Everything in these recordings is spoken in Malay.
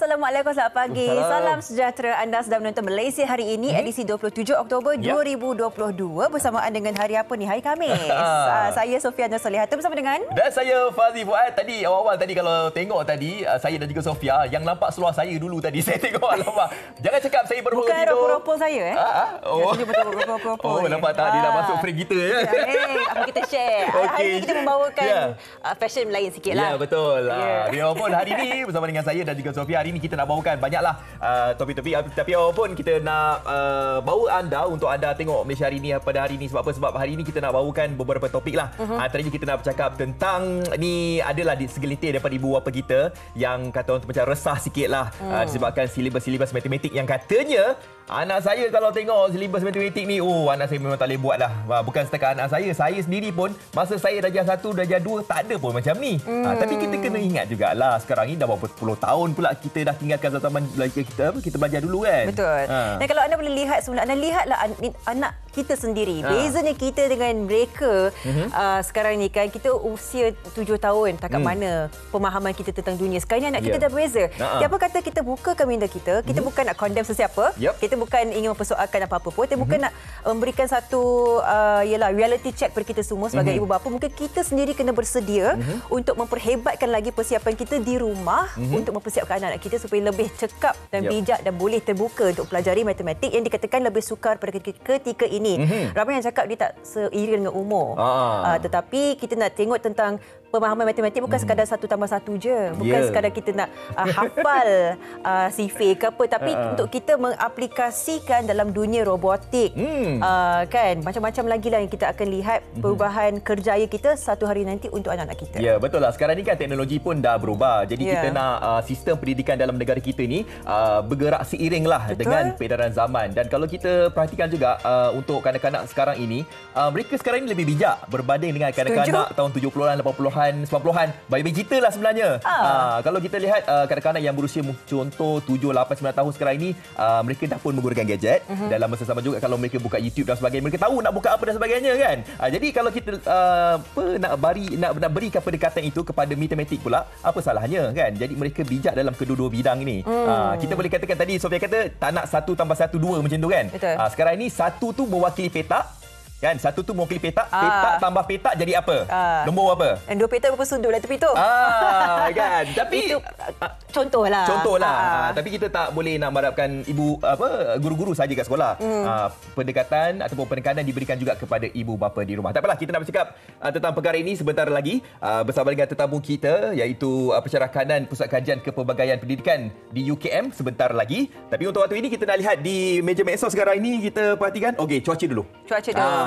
Assalamualaikum, selamat pagi. Salam sejahtera. Anda sedang menonton Malaysia Hari Ini, edisi 27 Oktober 2022 bersamaan dengan hari apa ni? Hari Khamis. Saya Sofia Nursolihata bersama dengan... Dan saya Fazi Fuad. Tadi awal-awal tadi kalau tengok tadi, saya dan juga Sofia, yang nampak seluar saya dulu tadi. Saya tengok alamak. Jangan cakap saya baru bukan tidur. Bukan ropol saya Oh, nampak tak? Dia dah masuk frame kita ya. Apa kita share. Hari ini kita membawakan fashion lain sikit lah. Ya, betul. Walaupun hari ini bersama dengan saya dan juga Sofia, hari ini kita nak bawakan banyaklah topik-topik, tapi walaupun kita nak bawa anda untuk anda tengok Malaysia Hari Ini pada hari ini. Sebab apa? Sebab hari ini kita nak bawakan beberapa topik lah. Antaranya kita nak bercakap tentang ni, adalah segelintir daripada ibu bapa kita yang kata orang macam resah sikit lah disebabkan silibus matematik yang katanya anak saya kalau tengok silibus matematik ni, anak saya memang tak boleh buat dah. Bukan setakat anak saya sendiri pun, masa saya darjah 1, darjah 2 tak ada pun macam ni. Tapi kita kena ingat jugalah, sekarang ni dah berapa puluh tahun pula kita dah tinggalkan zaman kita belajar dulu kan. Betul. Dan kalau anda boleh lihat sebenarnya, anda lihatlah anak kita sendiri. Bezanya kita dengan mereka sekarang ni kan, kita usia 7 tahun, takat mana pemahaman kita tentang dunia. Sekarang ni anak kita dah berbeza. Siapa kata kita bukakan minda kita, kita bukan nak condemn sesiapa, kita bukan ingin mempersoalkan apa-apa pun, kita bukan nak memberikan satu reality check kepada kita semua sebagai ibu bapa. Mungkin kita sendiri kena bersedia untuk memperhebatkan lagi persiapan kita di rumah untuk mempersiapkan anak-anak kita supaya lebih cekap dan bijak dan boleh terbuka untuk pelajari matematik yang dikatakan lebih sukar pada ketika ini. Ramai yang cakap dia tak seiring dengan umur. Tetapi kita nak tengok tentang pemahaman matematik bukan sekadar 1 tambah 1 je. Bukan sekadar kita nak hafal sifir ke apa, tapi untuk kita mengaplikasikan dalam dunia robotik. Kan, macam-macam lagi lah yang kita akan lihat perubahan kerjaya kita satu hari nanti untuk anak-anak kita. Ya, betul lah. Sekarang ni kan teknologi pun dah berubah. Jadi kita nak sistem pendidikan dalam negara kita ni bergerak seiring lah dengan peredaran zaman. Dan kalau kita perhatikan juga untuk kanak-kanak sekarang ini, mereka sekarang ini lebih bijak berbanding dengan kanak-kanak tahun 70-an, 80-an, 90-an. Bayi-bayi kita lah sebenarnya. Kalau kita lihat kanak-kanak yang berusia contoh 7, 8, 9 tahun sekarang ini, mereka dah pun menggunakan gadget. Dalam masa sama juga kalau mereka buka YouTube dan sebagainya, mereka tahu nak buka apa dan sebagainya kan. Jadi kalau kita nak berikan pendekatan itu kepada matematik pula, apa salahnya kan. Jadi mereka bijak dalam kedua-dua bidang ini. Kita boleh katakan tadi Sofia kata tak nak 1 tambah 1 2 macam tu kan. Sekarang ini 1 tu mewakili petak kan, 1 tu mewakili petak, petak tambah petak jadi apa? Nombor apa? Dan 2 petak berapa sudut lah tepi tu. Kan. Tapi itu contohlah. Tapi kita tak boleh nak mengharapkan guru-guru saja kat sekolah. Pendekatan ataupun penekanan diberikan juga kepada ibu bapa di rumah. Tak apalah, kita nak bercakap tentang perkara ini sebentar lagi bersama dengan tetamu kita, iaitu pensyarah kanan Pusat Kajian Kepelbagaian Pendidikan di UKM sebentar lagi. Tapi untuk waktu ini kita nak lihat di meja medsos sekarang ini, kita perhatikan cuaca dulu.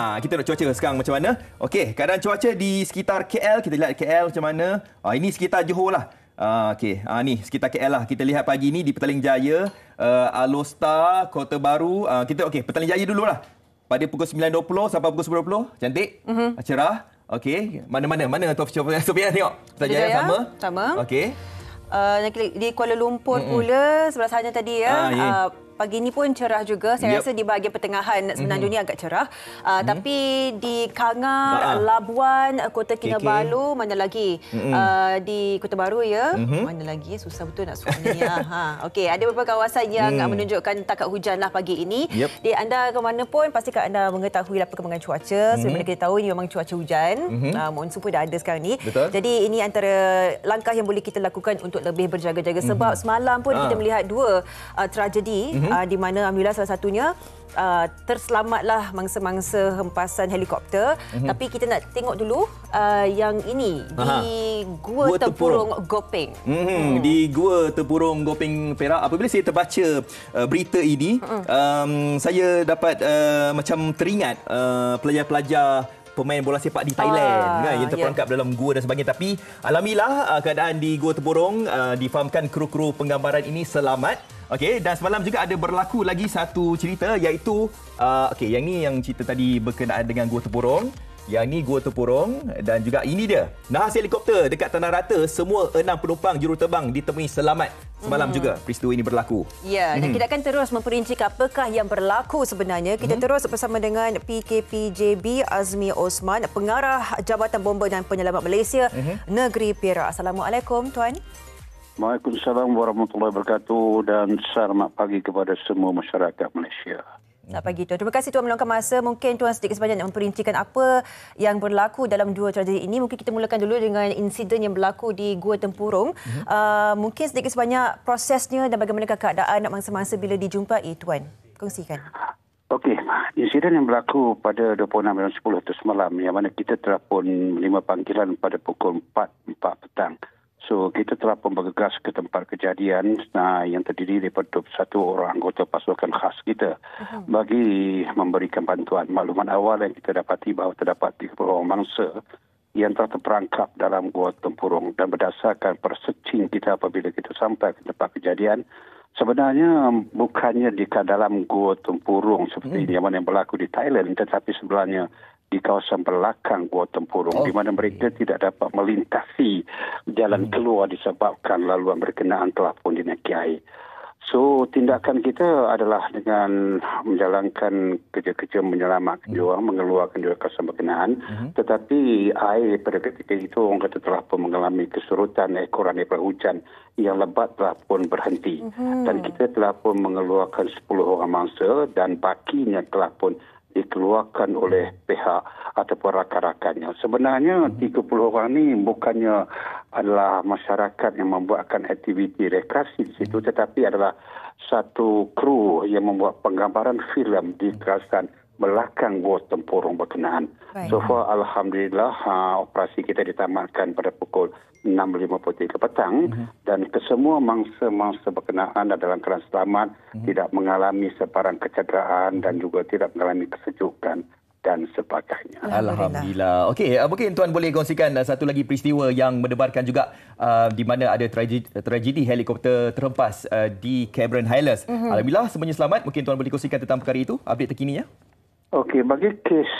Kita nak cuaca sekarang macam mana. Okey, keadaan cuaca di sekitar KL, kita lihat KL macam mana. Ini sekitar Johor lah. Ni sekitar KL lah. Kita lihat pagi ni di Petaling Jaya, Alostar, Kota Baru. Petaling Jaya dulu lah. Pada pukul 9.20 sampai pukul 10.20. Cantik. Cerah. Okey, mana Sofia tengok. Petaling Jaya sama. Okey. Di Kuala Lumpur pula sebelah sana tadi pagi ini pun cerah juga. Saya rasa di bahagian pertengahan semenanjung ni agak cerah. Tapi di Kangar, Labuan, Kota Kinabalu, mana lagi? Di Kota Baru mana lagi? Susah betul nak suara ni. Okey, ada beberapa kawasan yang menunjukkan takat hujan lah pagi ini. Di anda ke mana pun, pastikan anda mengetahui perkembangan cuaca. Sebab mana kita tahu ini memang cuaca hujan. Monsun pun dah ada sekarang ni. Jadi ini antara langkah yang boleh kita lakukan untuk lebih berjaga-jaga. Sebab semalam pun kita melihat 2 tragedi di mana alhamdulillah salah satunya terselamatlah mangsa-mangsa hempasan helikopter. Tapi kita nak tengok dulu yang ini di Gua Tempurung Gopeng. Di Gua Tempurung Gopeng Perak. Apabila saya terbaca berita ini, saya dapat macam teringat pelajar-pelajar pemain bola sepak di Thailand kan, yang terperangkap dalam gua dan sebagainya. Tapi alhamdulillah keadaan di Gua Tempurung difahamkan kru-kru penggambaran ini selamat. Okey, dan semalam juga ada berlaku lagi satu cerita, iaitu yang ni yang cerita tadi berkenaan dengan Gua Tempurung. Yang ni Gua Tempurung, dan juga ini dia nahas helikopter dekat Tanah Rata. Semua 6 penumpang juruterbang ditemui selamat semalam juga peristiwa ini berlaku. Ya, dan kita akan terus memperincikan apakah yang berlaku sebenarnya. Kita terus bersama dengan PKPJB Azmi Osman, Pengarah Jabatan Bomba dan Penyelamat Malaysia Negeri Perak. Assalamualaikum tuan. Waalaikumsalam warahmatullahi wabarakatuh dan selamat pagi kepada semua masyarakat Malaysia. Selamat pagi Tuan. Terima kasih Tuan meluangkan masa. Mungkin Tuan sedikit sebanyak nak memperincikan apa yang berlaku dalam dua tragedi ini. Mungkin kita mulakan dulu dengan insiden yang berlaku di Gua Tempurung. Mungkin sedikit sebanyak prosesnya dan bagaimana keadaan mangsa-mangsa bila dijumpai Tuan. Kongsikan. Okey, insiden yang berlaku pada 26 dan 10 itu semalam yang mana kita telefon 5 panggilan pada pukul 4 petang. So, kita telah pun bergegas ke tempat kejadian yang terdiri daripada 21 orang anggota pasukan khas kita bagi memberikan bantuan. Maklumat awal yang kita dapati bahawa terdapat 30 orang mangsa yang telah terperangkap dalam Gua Tempurung dan berdasarkan persearching kita apabila kita sampai ke tempat kejadian, sebenarnya bukannya di dalam Gua Tempurung seperti ini yang mana yang berlaku di Thailand, tetapi sebenarnya di kawasan belakang Gua Tempurung di mana mereka tidak dapat melintasi jalan keluar disebabkan laluan berkenaan telah pun dinaiki air. So, tindakan kita adalah dengan menjalankan kerja-kerja menyelamatkan diorang, mengeluarkan diorang kawasan berkenaan. Tetapi air pada ketika itu orang kata telah pun mengalami kesurutan ekoran daripada hujan yang lebat telah pun berhenti. Dan kita telah pun mengeluarkan 10 orang mangsa dan bakinya telah pun dikeluarkan oleh pihak ataupun rakan-rakannya. Sebenarnya 30 orang ni bukannya adalah masyarakat yang membuatkan aktiviti rekreasi di situ, tetapi adalah satu kru yang membuat penggambaran filem di kawasan belakang Gua Tempurung berkenaan. So far, alhamdulillah, operasi kita ditamatkan pada pukul 6.53 petang dan kesemua mangsa-mangsa berkenaan dalam keadaan selamat, tidak mengalami sebarang kecederaan dan juga tidak mengalami kesejukan dan sebagainya. Alhamdulillah. Okey, mungkin Tuan boleh kongsikan satu lagi peristiwa yang mendebarkan juga di mana ada tragedi helikopter terhempas di Cameron Highlands. Alhamdulillah semuanya selamat. Mungkin Tuan boleh kongsikan tentang perkara itu, update terkininya. Okey, bagi kes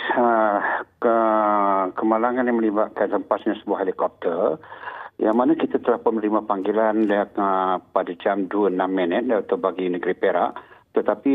kemalangan yang melibatkan hempasnya sebuah helikopter, yang mana kita telah menerima panggilan pada jam 2.06 atau bagi negeri Perak, tetapi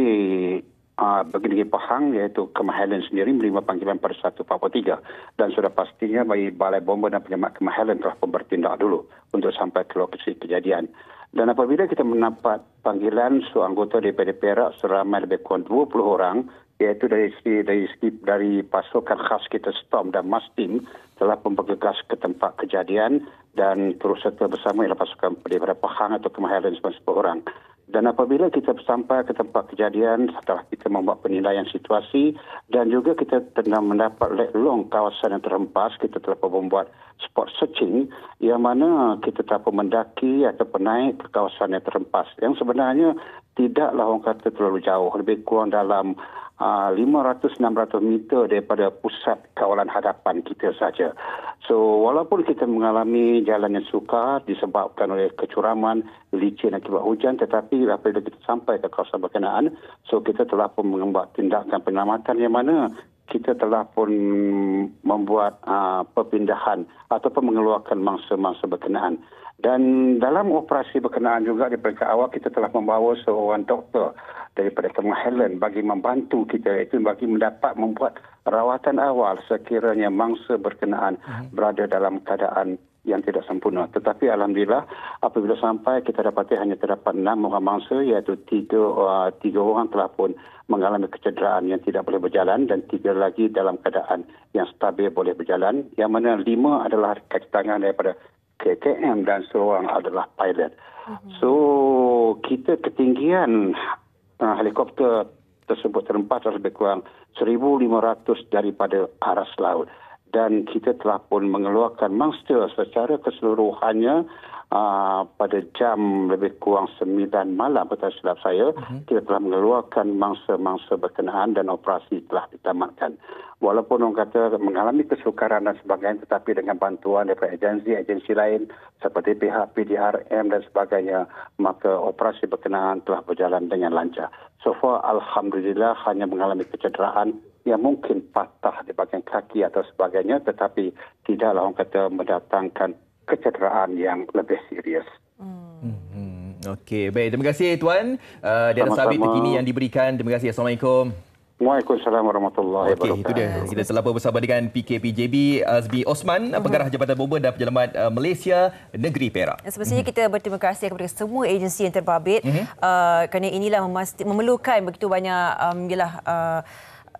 bagi negeri Pahang iaitu Kemahalan sendiri menerima panggilan pada 1.43 dan sudah pastinya bagi Balai Bomba dan Penyelamat Kemahalan telah pun bertindak dulu untuk sampai ke lokasi kejadian. Dan apabila kita mendapat panggilan seorang anggota daripada Perak seramai lebih kurang 20 orang, iaitu dari pasukan khas kita Storm dan Mastim telah pun bergegas ke tempat kejadian dan terus serta bersama ialah pasukan daripada Pahang atau Kemahalan 10 orang. Dan apabila kita sampai ke tempat kejadian setelah kita membuat penilaian situasi dan juga kita telah mendapat let long kawasan yang terhempas, kita telah membuat spot searching yang mana kita telah mendaki atau naik ke kawasan yang terhempas yang sebenarnya tidaklah orang kata terlalu jauh, lebih kurang dalam 500-600 meter daripada pusat kawalan hadapan kita saja. So, walaupun kita mengalami jalan yang sukar disebabkan oleh kecuraman, licin akibat hujan, tetapi apabila kita sampai ke kawasan berkenaan, so kita telah pun membuat tindakan penyelamatan yang mana kita telah pun membuat perpindahan ataupun mengeluarkan mangsa-mangsa berkenaan. Dan dalam operasi berkenaan juga di peringkat awal kita telah membawa seorang doktor daripada Kemahalan bagi membantu kita, iaitu bagi membuat rawatan awal sekiranya mangsa berkenaan berada dalam keadaan yang tidak sempurna. Tetapi alhamdulillah apabila sampai kita dapati hanya terdapat 6 orang mangsa, iaitu 3 orang telah pun mengalami kecederaan yang tidak boleh berjalan dan 3 lagi dalam keadaan yang stabil boleh berjalan, yang mana 5 adalah kaki tangan daripada KKM dan seorang adalah pilot. So, kita ketinggian helikopter tersebut terhempas lebih kurang 1,500 daripada aras laut. Dan kita telah pun mengeluarkan mangsa secara keseluruhannya pada jam lebih kurang 9 malam, betul silap saya, kita telah mengeluarkan mangsa-mangsa berkenaan dan operasi telah ditamatkan. Walaupun orang kata mengalami kesukaran dan sebagainya, tetapi dengan bantuan daripada agensi-agensi lain seperti pihak PDRM dan sebagainya, maka operasi berkenaan telah berjalan dengan lancar. So far, alhamdulillah hanya mengalami kecederaan yang mungkin patah di bahagian kaki atau sebagainya, tetapi tidaklah orang kata mendatangkan kecederaan yang lebih serius. Okey, baik. Terima kasih Tuan di atas update terkini yang diberikan. Terima kasih. Assalamualaikum. Waalaikumsalam warahmatullahi wabarakatuh. Itu dia. Kita telah bersama dengan PKPJB Azmi Osman, Pengarah Jabatan Bomba dan Penyelamat Malaysia Negeri Perak. Semestinya kita berterima kasih kepada semua agensi yang terbabit kerana inilah memerlukan begitu banyak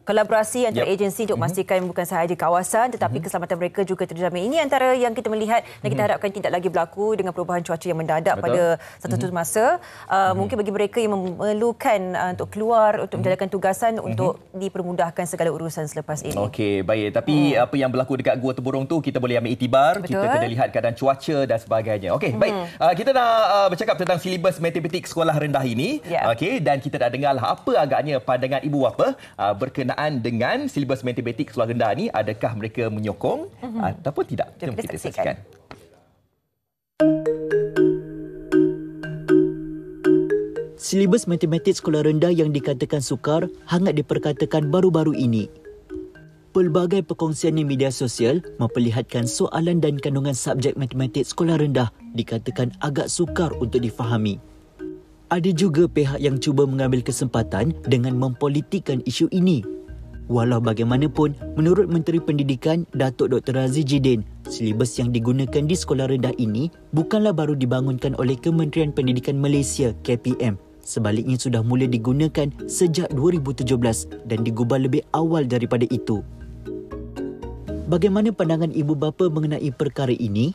kolaborasi antara agensi untuk memastikan bukan sahaja kawasan tetapi keselamatan mereka juga terjamin. Ini antara yang kita melihat dan kita harapkan tidak lagi berlaku dengan perubahan cuaca yang mendadak pada satu masa. Mungkin bagi mereka yang memerlukan untuk keluar untuk menjalankan tugasan untuk dipermudahkan segala urusan selepas ini. Okey, baik. Tapi apa yang berlaku dekat Gua Teburong tu kita boleh ambil iktibar. Kita kena lihat keadaan cuaca dan sebagainya. Okey, baik. Kita dah bercakap tentang silibus matematik sekolah rendah ini. Okey, dan kita dah dengar apa agaknya pandangan ibu bapa berkenaan dengan silibus matematik sekolah rendah ini. Adakah mereka menyokong ataupun tidak? Jom kita saksikan. Silibus matematik sekolah rendah yang dikatakan sukar hangat diperkatakan baru-baru ini. Pelbagai perkongsian di media sosial memperlihatkan soalan dan kandungan subjek matematik sekolah rendah dikatakan agak sukar untuk difahami. Ada juga pihak yang cuba mengambil kesempatan dengan mempolitikkan isu ini. Walau bagaimanapun, menurut Menteri Pendidikan Datuk Dr. Razi Jidin, silibus yang digunakan di sekolah rendah ini bukanlah baru dibangunkan oleh Kementerian Pendidikan Malaysia KPM. Sebaliknya sudah mula digunakan sejak 2017 dan digubal lebih awal daripada itu. Bagaimana pandangan ibu bapa mengenai perkara ini?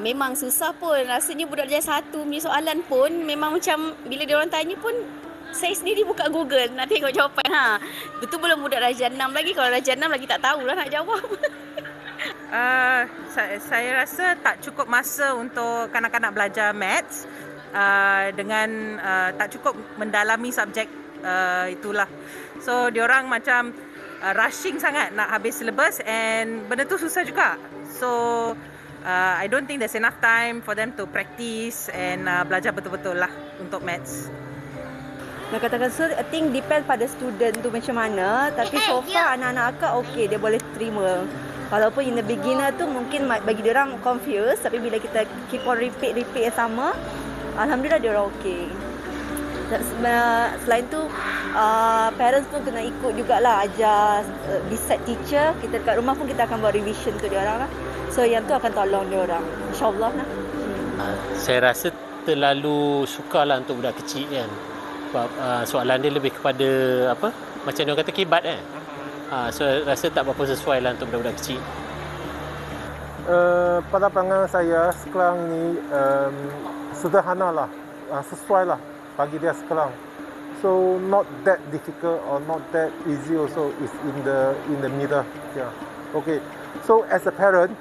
Memang susah pun. Rasanya budak darjah 1 punya soalan pun memang macam bila dia orang tanya pun saya sendiri buka Google nak tengok jawapan. Betul belum budak darjah 6 lagi. Kalau darjah 6 lagi tak tahulah nak jawab. Saya rasa tak cukup masa untuk kanak-kanak belajar maths dengan tak cukup mendalami subjek itulah. So diorang macam rushing sangat nak habis syllabus and benda tu susah juga. So I don't think there's enough time for them to practice and belajar betul-betul lah untuk maths. Nak katakan so, I think depend pada student tu macam mana. Tapi so far anak-anak akak okey, dia boleh terima. Walaupun in the beginner tu mungkin bagi dia orang confused, tapi bila kita keep on repeat yang sama, alhamdulillah dia orang okey. Selain tu parents pun kena ikut jugalah ajar decide teacher. Kita dekat rumah pun kita akan buat revision untuk dia orang lah. So yang tu akan tolong dia orang, insyaAllah lah. Saya rasa terlalu sukarlah untuk budak kecil kan. Soalan dia lebih kepada apa? Macam dia kata kibat kan. So rasa tak berapa sesuai lah untuk budak-budak kecil. Pada pandangan saya sekarang ni sederhana lah, sesuai lah bagi dia sekarang. So not that difficult or not that easy also is in the middle. Yeah. Okay. So as a parent,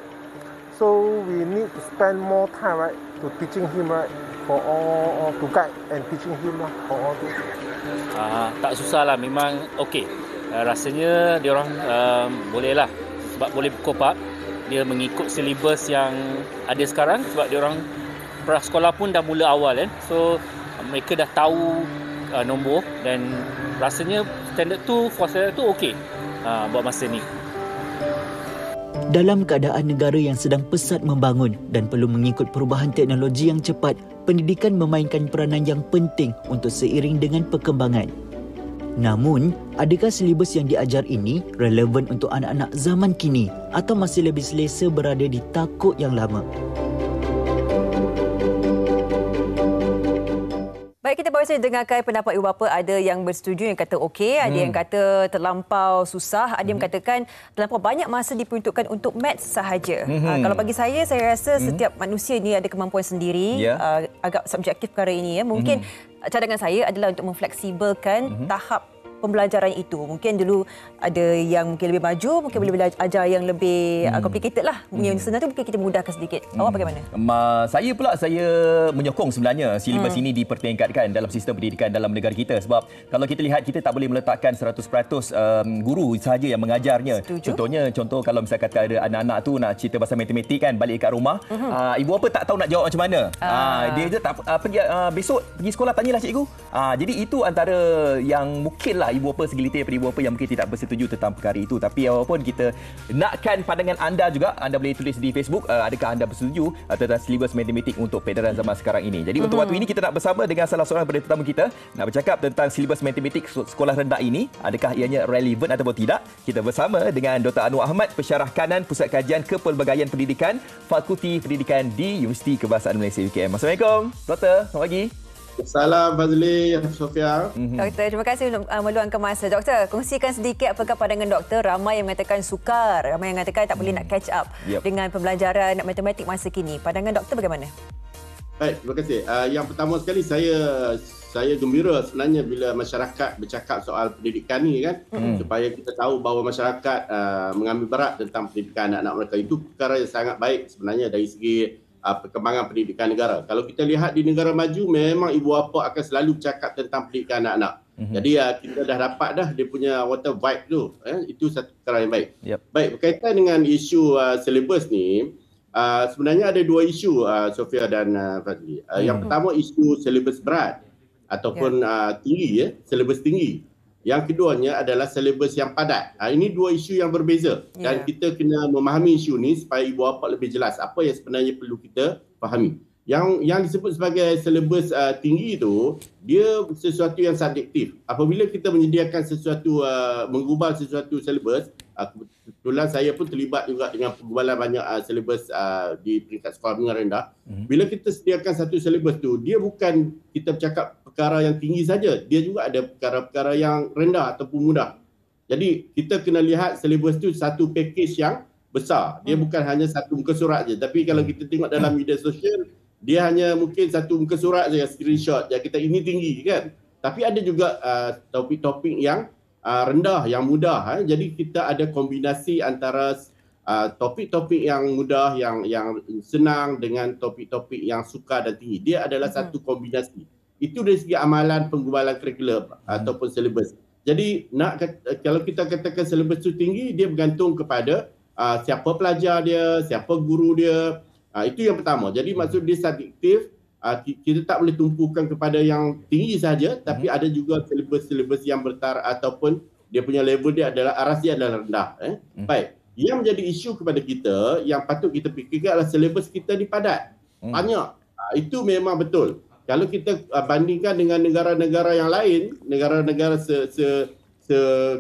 so we need to spend more time right to teaching him right. For all to guide and teaching him lah for all this. Tak susah lah, memang okey. Rasanya dia orang boleh lah sebab boleh cope up. Dia mengikut silibus yang ada sekarang sebab dia orang prasekolah pun dah mula awal kan. So mereka dah tahu nombor dan rasanya standard tu for saya tu okey buat masa ni. Dalam keadaan negara yang sedang pesat membangun dan perlu mengikut perubahan teknologi yang cepat, pendidikan memainkan peranan yang penting untuk seiring dengan perkembangan. Namun, adakah silibus yang diajar ini relevan untuk anak-anak zaman kini atau masih lebih selesa berada di takuk yang lama? Baik, kita baru saja dengarkan pendapat ibu bapa. Ada yang bersetuju, yang kata okey, ada yang kata terlampau susah, ada yang katakan terlampau banyak masa diperuntukkan untuk maths sahaja. Kalau bagi saya rasa setiap manusia ni ada kemampuan sendiri. Agak subjektif perkara ini. Mungkin cadangan saya adalah untuk memfleksibelkan tahap pembelajaran itu. Mungkin dulu ada yang mungkin lebih maju, mungkin boleh ajar yang lebih complicated lah. Yang senang tu mungkin kita mudahkan sedikit. Awak bagaimana? Saya menyokong sebenarnya silibus ini dipertingkatkan dalam sistem pendidikan dalam negara kita. Sebab kalau kita lihat, kita tak boleh meletakkan 100% guru sahaja yang mengajarnya. Contoh kalau misalnya kata ada anak-anak tu nak cerita pasal matematik kan, balik kat rumah, ibu bapa tak tahu nak jawab macam mana. Dia je tak besok pergi sekolah tanyalah cikgu. Jadi itu antara yang mungkinlah ibu bapa segelintir daripada ibu bapa yang mungkin tidak bersetuju tentang perkara itu. Tapi apapun, kita nakkan pandangan anda juga. Anda boleh tulis di Facebook, adakah anda bersetuju tentang silibus matematik untuk peredaran zaman sekarang ini. Jadi untuk waktu ini kita nak bersama dengan salah seorang daripada tetamu kita nak bercakap tentang silibus matematik sekolah rendah ini, adakah ianya relevan ataupun tidak. Kita bersama dengan Dr. Anwar Ahmad, Pensyarah Kanan Pusat Kajian Kepelbagaian Pendidikan, Fakulti Pendidikan di Universiti Kebangsaan Malaysia UKM. Assalamualaikum Doktor, selamat pagi. Salam Fazli, Sofia. Doktor, terima kasih meluangkan masa. Doktor, kongsikan sedikit apakah pandangan doktor. Ramai yang mengatakan sukar, ramai yang mengatakan tak boleh nak catch up dengan pembelajaran matematik masa kini. Pandangan doktor bagaimana? Baik, terima kasih. Yang pertama sekali, saya gembira sebenarnya bila masyarakat bercakap soal pendidikan ni kan, supaya kita tahu bahawa masyarakat mengambil berat tentang pendidikan anak-anak mereka. Itu perkara yang sangat baik sebenarnya dari segi perkembangan pendidikan negara. Kalau kita lihat di negara maju, memang ibu bapa akan selalu bercakap tentang pendidikan anak-anak. Jadi kita dah dapat dah dia punya water vibe tu. Itu satu perkara yang baik. Baik, berkaitan dengan isu silibus ni, sebenarnya ada dua isu, Sofia dan Fazli. Yang pertama, isu silibus berat ataupun tinggi, silibus tinggi. Yang keduanya adalah silibus yang padat. Ini dua isu yang berbeza. Dan kita kena memahami isu ni supaya ibu bapa lebih jelas apa yang sebenarnya perlu kita fahami. Yang disebut sebagai silibus tinggi itu, dia sesuatu yang subjektif. Apabila kita menyediakan sesuatu, menggubal sesuatu silibus, kebetulan saya pun terlibat juga dengan penggubalan banyak silibus di peringkat sekolah menengah rendah. Bila kita sediakan satu silibus tu, dia bukan kita bercakap perkara yang tinggi saja, dia juga ada perkara-perkara yang rendah ataupun mudah. Jadi kita kena lihat silibus tu satu package yang besar. Dia bukan hanya satu muka surat je. Tapi kalau kita tengok dalam media sosial, dia hanya mungkin satu muka surat je, screenshot je, kita ini tinggi kan. Tapi ada juga topik-topik yang rendah, yang mudah. Jadi kita ada kombinasi antara topik-topik yang mudah, yang senang dengan topik-topik yang sukar dan tinggi. Dia adalah satu kombinasi. Itu dari segi amalan penggubalan kurikulum ataupun silibus. Jadi kalau kita katakan silibus itu tinggi, dia bergantung kepada siapa pelajar dia, siapa guru dia. Itu yang pertama. Jadi maksud dia subjektif. Kita tak boleh tumpukan kepada yang tinggi saja, tapi ada juga silibus-silibus yang bertaraf ataupun dia punya level dia adalah aras dia adalah rendah. Baik. Yang menjadi isu kepada kita, yang patut kita fikirkan adalah silibus kita ni padat. Banyak. Itu memang betul. Kalau kita bandingkan dengan negara-negara yang lain, negara-negara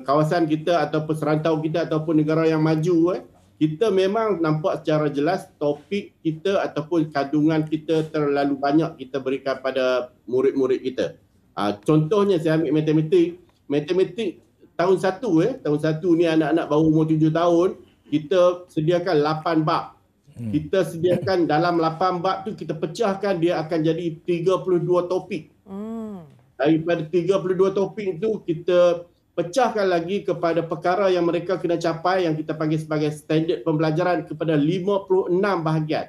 kawasan kita ataupun serantau kita ataupun negara yang maju, kita memang nampak secara jelas topik kita ataupun kandungan kita terlalu banyak kita berikan pada murid-murid kita. Contohnya saya ambil matematik tahun 1 ni anak-anak baru umur 7 tahun, kita sediakan 8 bab. Kita sediakan dalam 8 bab tu kita pecahkan, dia akan jadi 32 topik. Daripada 32 topik tu kita pecahkan lagi kepada perkara yang mereka kena capai yang kita panggil sebagai standard pembelajaran kepada 56 bahagian.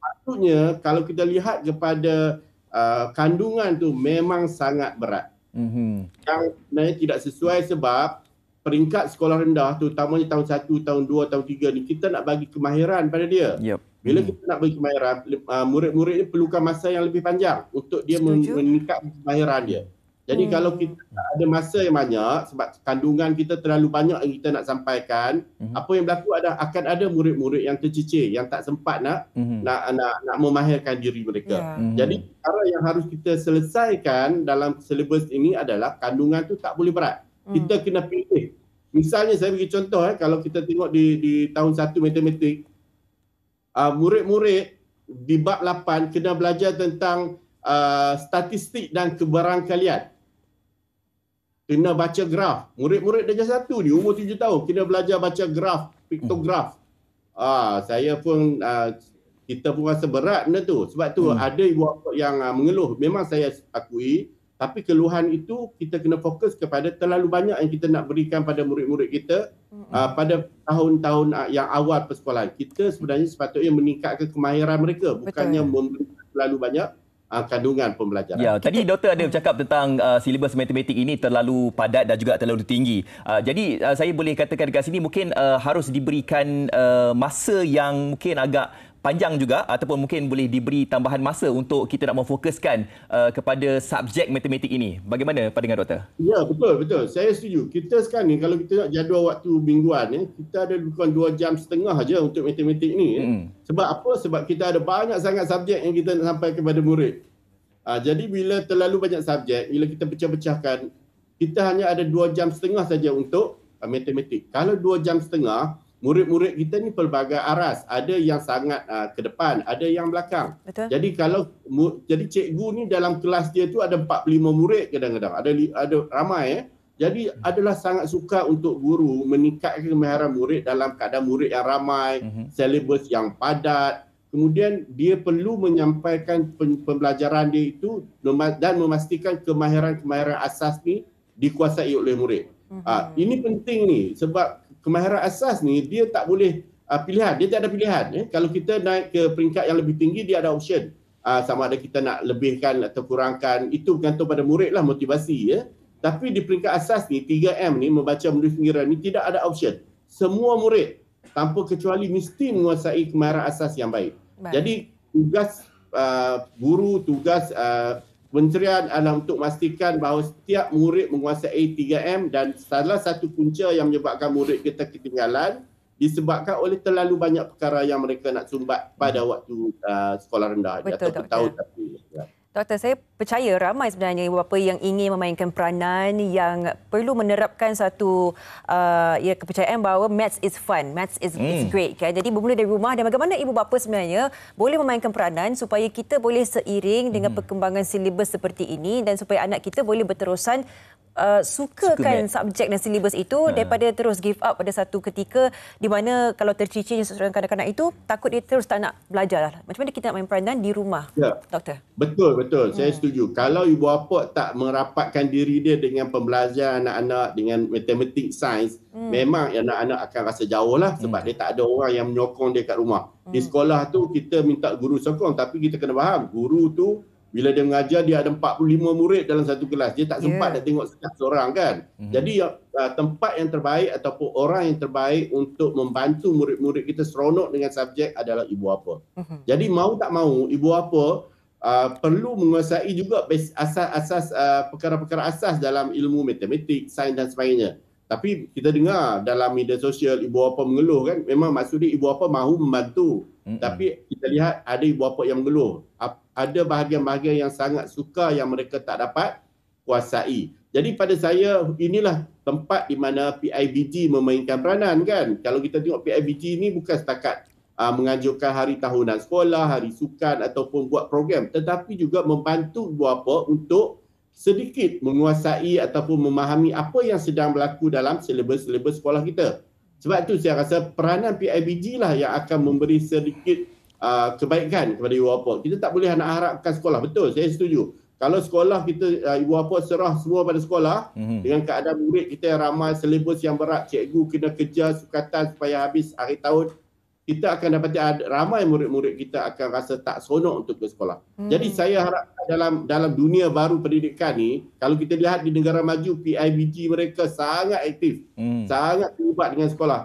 Patutnya kalau kita lihat kepada kandungan tu memang sangat berat. Yang sebenarnya tidak sesuai sebab peringkat sekolah rendah, terutamanya tahun 1, tahun 2, tahun 3 ni, kita nak bagi kemahiran pada dia. Bila kita nak bagi kemahiran, murid-murid ni perlukan masa yang lebih panjang untuk dia meningkatkan kemahiran dia. Jadi kalau kita ada masa yang banyak, sebab kandungan kita terlalu banyak yang kita nak sampaikan, apa yang berlaku akan ada murid-murid yang tercicir, yang tak sempat nak memahirkan diri mereka. Jadi perkara yang harus kita selesaikan dalam silibus ini adalah kandungan tu tak boleh berat. Kita kena pilih. Misalnya saya bagi contoh, kalau kita tengok di tahun 1 matematik, murid-murid di bab 8 kena belajar tentang statistik dan kebarangkalian. Kena baca graf. Murid-murid darjah 1 ni umur 7 tahun kena belajar baca graf, piktograf. Saya pun kita pun rasa berat benda tu. Sebab tu ada ibu bapa yang mengeluh. Memang saya akui, tapi keluhan itu kita kena fokus kepada terlalu banyak yang kita nak berikan pada murid-murid kita pada tahun-tahun yang awal persekolahan. Kita sebenarnya sepatutnya meningkatkan kemahiran mereka, bukannya memberikan terlalu banyak kandungan pembelajaran. Ya, tadi doktor ada bercakap tentang silibus matematik ini terlalu padat dan juga terlalu tinggi. Jadi saya boleh katakan dekat sini mungkin harus diberikan masa yang mungkin agak panjang juga ataupun mungkin boleh diberi tambahan masa untuk kita nak memfokuskan kepada subjek matematik ini. Bagaimana pandangan doktor? Ya, betul. Saya setuju. Kita sekarang ni kalau kita nak jadual waktu mingguan, kita ada lebih kurang 2 jam setengah saja untuk matematik ni. Sebab apa? Sebab kita ada banyak sangat subjek yang kita nak sampai kepada murid. Jadi bila terlalu banyak subjek, bila kita pecah-pecahkan, kita hanya ada 2 jam setengah saja untuk matematik. Kalau 2 jam setengah, murid-murid kita ni pelbagai aras. Ada yang sangat ke depan, ada yang belakang. Betul. Jadi cikgu ni dalam kelas dia tu ada 45 murid kadang-kadang. Ada ramai. Jadi adalah sangat sukar untuk guru meningkatkan kemahiran murid dalam keadaan murid yang ramai, silibus yang padat. Kemudian dia perlu menyampaikan pembelajaran dia itu dan memastikan kemahiran-kemahiran asas ni dikuasai oleh murid. Ini penting ni sebab kemahiran asas ni dia tak boleh pilihan, dia tak ada pilihan. Kalau kita naik ke peringkat yang lebih tinggi, dia ada option. Sama ada kita nak lebihkan atau kurangkan, itu bergantung pada murid lah, motivasi. Tapi di peringkat asas ni, 3M ni, membaca menulis pengira ni tidak ada option. Semua murid tanpa kecuali mesti menguasai kemahiran asas yang baik. Jadi tugas guru, tugas Kementerian adalah untuk memastikan bahawa setiap murid menguasai 3M dan salah satu punca yang menyebabkan murid kita ketinggalan disebabkan oleh terlalu banyak perkara yang mereka nak sumbat pada waktu sekolah rendah. Betul, atau tahun tapi. Doktor, saya percaya ramai sebenarnya ibu bapa yang ingin memainkan peranan yang perlu menerapkan satu kepercayaan bahawa maths is fun, maths is great kan. Jadi bermula dari rumah dan bagaimana ibu bapa sebenarnya boleh memainkan peranan supaya kita boleh seiring dengan perkembangan silibus seperti ini dan supaya anak kita boleh berterusan sukakan subjek dan silibus itu daripada terus give up pada satu ketika di mana kalau tercicir seorang kanak-kanak itu takut dia terus tak nak belajar lah. Macam mana kita nak main peranan di rumah, doktor? Betul. Saya setuju. Kalau ibu bapa tak merapatkan diri dia dengan pembelajaran anak-anak dengan matematik, sains, memang anak-anak akan rasa jauh lah sebab dia tak ada orang yang menyokong dia kat rumah. Di sekolah tu kita minta guru sokong tapi kita kena faham, guru tu bila dia mengajar, dia ada 45 murid dalam satu kelas. Dia tak sempat nak tengok setiap seorang kan. Jadi tempat yang terbaik ataupun orang yang terbaik untuk membantu murid-murid kita seronok dengan subjek adalah ibu bapa. Jadi mau tak mau, ibu bapa perlu menguasai juga asas perkara-perkara asas dalam ilmu matematik, sains dan sebagainya. Tapi kita dengar dalam media sosial ibu bapa mengeluh kan. Memang maksudnya ibu bapa mahu membantu. Tapi kita lihat ada ibu bapa yang mengeluh. Ada bahagian-bahagian yang sangat suka yang mereka tak dapat kuasai. Jadi pada saya inilah tempat di mana PIBG memainkan peranan kan. Kalau kita tengok PIBG ni bukan setakat menganjurkan hari tahunan sekolah, hari sukan ataupun buat program. Tetapi juga membantu ibu bapa untuk sedikit menguasai ataupun memahami apa yang sedang berlaku dalam silibus sekolah kita. Sebab itu saya rasa peranan PIBG lah yang akan memberi sedikit kebaikan kepada ibu bapa. Kita tak boleh nak harapkan sekolah. Betul, saya setuju. Kalau sekolah kita, ibu bapa serah semua pada sekolah, dengan keadaan murid kita yang ramai, silibus yang berat, cikgu kena kejar sukatan supaya habis akhir tahun, kita akan dapati ramai murid-murid kita akan rasa tak seronok untuk ke sekolah. Jadi saya harap dalam dunia baru pendidikan ni, kalau kita lihat di negara maju, PIBG mereka sangat aktif, sangat terlibat dengan sekolah.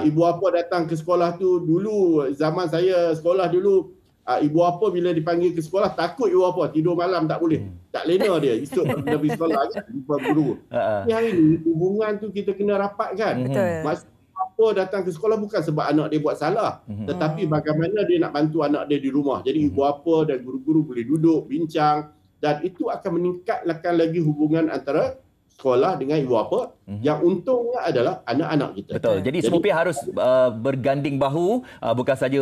Ibu bapa datang ke sekolah tu dulu, zaman saya sekolah dulu, ibu bapa bila dipanggil ke sekolah, takut ibu bapa tidur malam tak boleh. Tak lena dia, esok kena pergi sekolah kan, jumpa guru. Tapi hari ni hubungan tu kita kena rapatkan. Apa datang ke sekolah bukan sebab anak dia buat salah, tetapi bagaimana dia nak bantu anak dia di rumah. Jadi ibu bapa dan guru-guru boleh duduk bincang dan itu akan meningkatkan lagi hubungan antara sekolah dengan ibu bapa. Yang untungnya adalah anak-anak kita. Betul. Jadi semua pihak harus berganding bahu, bukan saja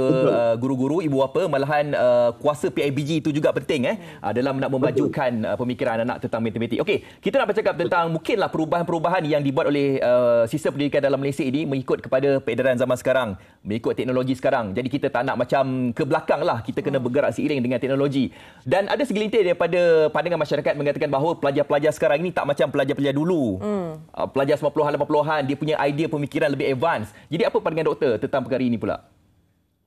guru-guru, ibu bapa, malahan kuasa PIBG itu juga penting dalam nak memajukan pemikiran anak tentang matematik. Okey, kita nak bercakap tentang mungkinlah perubahan-perubahan yang dibuat oleh sistem pendidikan dalam Malaysia ini mengikut kepada peredaran zaman sekarang, mengikut teknologi sekarang. Jadi kita tak nak macam ke belakang lah, kita kena bergerak seiring dengan teknologi. Dan ada segelintir daripada pandangan masyarakat mengatakan bahawa pelajar-pelajar sekarang ini tak macam pelajar-pelajar dulu. Pelajar 90-an, 80-an, dia punya idea pemikiran lebih advance. Jadi apa pandangan doktor tentang perkara ini pula?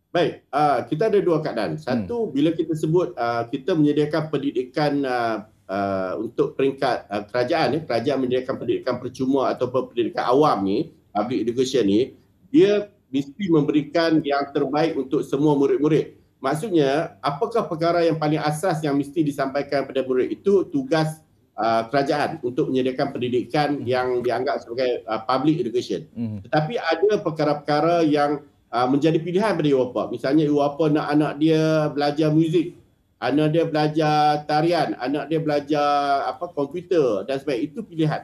Baik, kita ada dua keadaan. Satu, bila kita sebut kita menyediakan pendidikan untuk peringkat kerajaan menyediakan pendidikan percuma ataupun pendidikan awam ni, public education ni, dia mesti memberikan yang terbaik untuk semua murid-murid. Maksudnya, apakah perkara yang paling asas yang mesti disampaikan kepada murid? Itu tugas kerajaan untuk menyediakan pendidikan yang dianggap sebagai public education. Tetapi ada perkara-perkara yang menjadi pilihan pada ibu bapa. Misalnya ibu bapa nak anak dia belajar muzik, anak dia belajar tarian, anak dia belajar komputer dan sebagainya. Itu pilihan.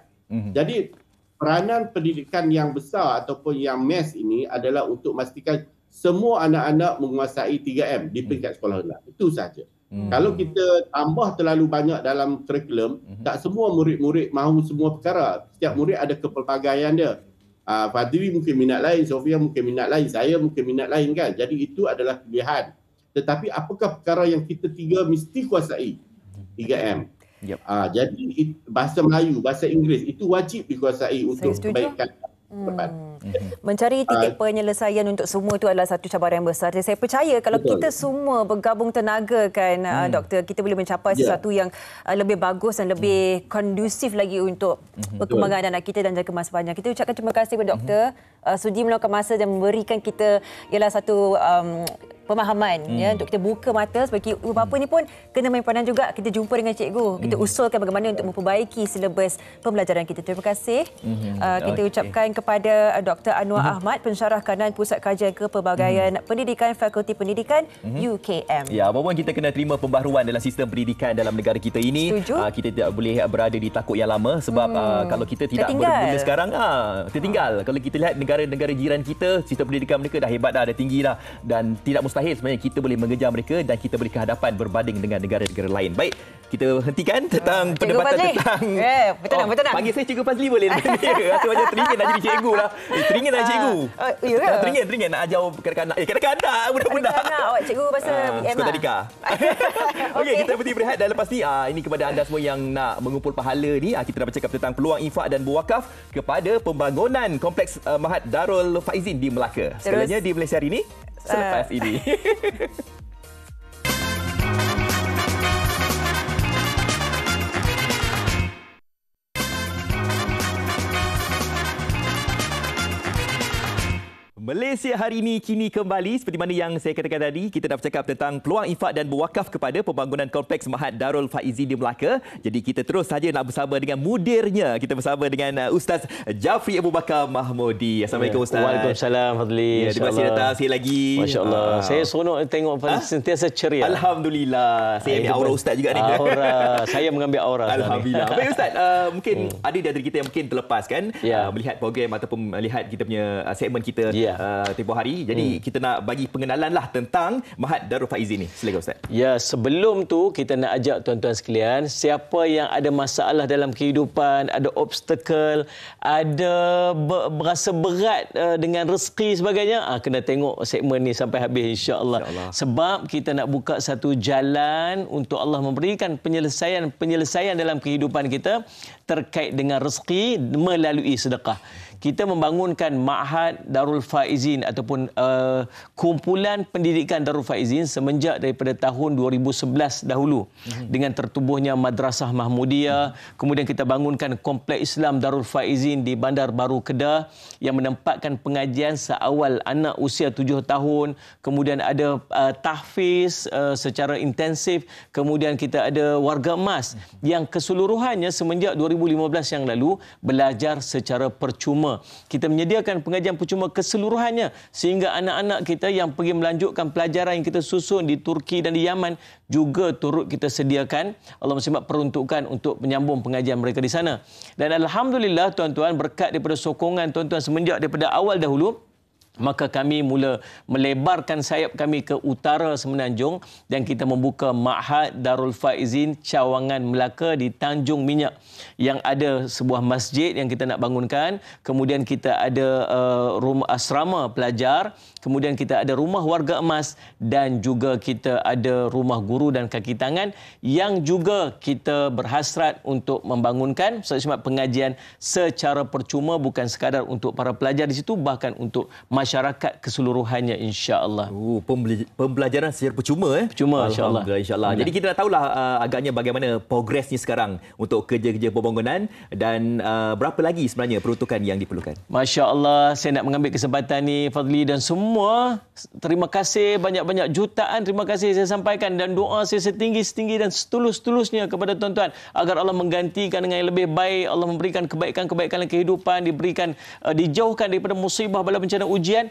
Jadi peranan pendidikan yang besar ataupun yang mass ini adalah untuk memastikan semua anak-anak menguasai 3M di peringkat sekolah rendah. Itu sahaja. Kalau kita tambah terlalu banyak dalam kurikulum, tak semua murid-murid mahu semua perkara. Setiap murid ada kepelbagaian dia. Fadli mungkin minat lain, Sofia mungkin minat lain, saya mungkin minat lain kan. Jadi itu adalah pilihan. Tetapi apakah perkara yang kita tiga mesti kuasai? 3M. Yep. Jadi bahasa Melayu, bahasa Inggeris itu wajib dikuasai untuk kebaikan depan. Mencari titik penyelesaian untuk semua itu adalah satu cabaran yang besar. Saya percaya kalau kita semua bergabung tenaga kan doktor, kita boleh mencapai sesuatu yang lebih bagus dan lebih kondusif lagi untuk perkembangan anak kita dan jaga masa panjang. Kita ucapkan terima kasih kepada doktor sudi meluangkan masa dan memberikan kita ialah satu pemahaman ya, untuk kita buka mata sebagai ibu bapa ni pun kena main peranan juga. Kita jumpa dengan cikgu, kita usulkan bagaimana untuk memperbaiki silibus pembelajaran kita. Terima kasih. Kita ucapkan kepada Dr. Anwar Ahmad, pensyarah kanan Pusat Kajian Kepelbagaian Pendidikan Fakulti Pendidikan UKM. Ya, apapun kita kena terima pembaharuan dalam sistem pendidikan dalam negara kita ini. Kita tidak boleh berada di takut yang lama sebab kalau kita tidak berguna sekarang tertinggal. Kalau kita lihat negara-negara jiran kita, sistem pendidikan mereka dah hebat dah, dah tinggi dah, dan tidak mustahil sebenarnya kita boleh mengejar mereka dan kita boleh kehadapan berbanding dengan negara-negara lain. Baik, kita hentikan tentang perdebatan tentang betul. Panggil saya Cikgu Fazli boleh lah. Rasa macam teringin nak jadi cikgu lah. Teringin nak cikgu. Teringin nak ajar kanak-kanak. Kanak-kanak budak-budak. Awak cikgu bahasa Sekolah Tadika. Okey, kita berhenti berehat dan lepas ni ini kepada anda semua yang nak mengumpul pahala ni, kita dah bercakap tentang peluang infak dan berwakaf kepada pembangunan kompleks Mahat Darul Faizin di Melaka. Segalanya di Malaysia hari ini selepas ini. Malaysia hari ini kini kembali seperti mana yang saya katakan tadi, kita dah bercakap tentang peluang infak dan berwakaf kepada pembangunan kompleks Mahat Darul Faizin di Melaka. Jadi kita terus saja nak bersama dengan mudirnya. Kita bersama dengan Ustaz Jafri Abu Bakar Mahmudi. Assalamualaikum Ustaz. Waalaikumsalam Fadli. Terima kasih datang sekali lagi. Masya-Allah. Saya seronok tengok Fadli sentiasa ceria. Alhamdulillah. Saya ambil aura Ustaz juga ni. Aura. Saya mengambil aura. Alhamdulillah. Baik Ustaz, mungkin ada di antara kita yang mungkin terlepas kan melihat program ataupun melihat kita punya segmen kita tempoh hari. Jadi kita nak bagi pengenalan lah tentang Mahat Darul Faizin ni. Silakan Ustaz. Ya, sebelum tu kita nak ajak tuan-tuan sekalian, siapa yang ada masalah dalam kehidupan, ada obstacle, ada berasa berat dengan rezeki sebagainya, kena tengok segmen ni sampai habis insya-Allah. Sebab kita nak buka satu jalan untuk Allah memberikan penyelesaian dalam kehidupan kita terkait dengan rezeki melalui sedekah. Kita membangunkan Mahat Darul Faizin ataupun kumpulan pendidikan Darul Faizin semenjak daripada tahun 2011 dahulu dengan tertubuhnya Madrasah Mahmudiyah. Kemudian kita bangunkan Kompleks Islam Darul Faizin di Bandar Baru Kedah yang menempatkan pengajian seawal anak usia 7 tahun. Kemudian ada tahfiz secara intensif. Kemudian kita ada warga emas yang keseluruhannya semenjak 2015 yang lalu belajar secara percuma. Kita menyediakan pengajian percuma keseluruhannya sehingga anak-anak kita yang pergi melanjutkan pelajaran yang kita susun di Turki dan di Yaman juga turut kita sediakan. Allah SWT peruntukkan untuk menyambung pengajian mereka di sana. Dan alhamdulillah tuan-tuan, berkat daripada sokongan tuan-tuan semenjak daripada awal dahulu, maka kami mula melebarkan sayap kami ke utara Semenanjung dan kita membuka Mahat Darul Faizin Cawangan Melaka di Tanjung Minyak yang ada sebuah masjid yang kita nak bangunkan. Kemudian kita ada rumah asrama pelajar, kemudian kita ada rumah warga emas dan juga kita ada rumah guru dan kaki tangan yang juga kita berhasrat untuk membangunkan pengajian secara percuma, bukan sekadar untuk para pelajar di situ, bahkan untuk masyarakat keseluruhannya, insya-Allah. Pembelajaran secara percuma Percuma, insya-Allah. Insya-Allah. Jadi kita dah tahulah agaknya bagaimana progresnya sekarang untuk kerja-kerja pembangunan dan berapa lagi sebenarnya peruntukan yang diperlukan. Masya-Allah, saya nak mengambil kesempatan ni Fadli dan semua, terima kasih banyak-banyak, jutaan terima kasih saya sampaikan, dan doa saya setinggi-tinggi dan setulus-tulusnya kepada tuan-tuan agar Allah menggantikan dengan yang lebih baik, Allah memberikan kebaikan-kebaikan dalam kehidupan, dijauhkan daripada musibah, bala bencana, ujian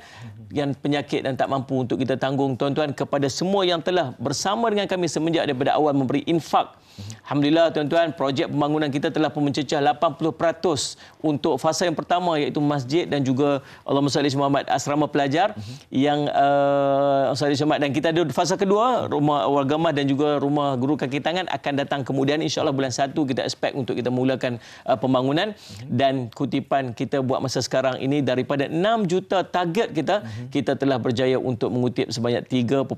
dan penyakit dan tak mampu untuk kita tanggung. Tuan-tuan, kepada semua yang telah bersama dengan kami semenjak daripada awal memberi infak, alhamdulillah tuan-tuan, projek pembangunan kita telah pun mencecah 80% untuk fasa yang pertama, iaitu masjid dan juga Allahumma salli Muhammad asrama pelajar yang dan kita ada fasa kedua, rumah wargamah dan juga rumah guru kaki tangan akan datang kemudian, insya-Allah bulan 1 kita expect untuk kita mulakan pembangunan. Dan kutipan kita buat masa sekarang ini, daripada 6 juta target kita, kita telah berjaya untuk mengutip sebanyak 3.5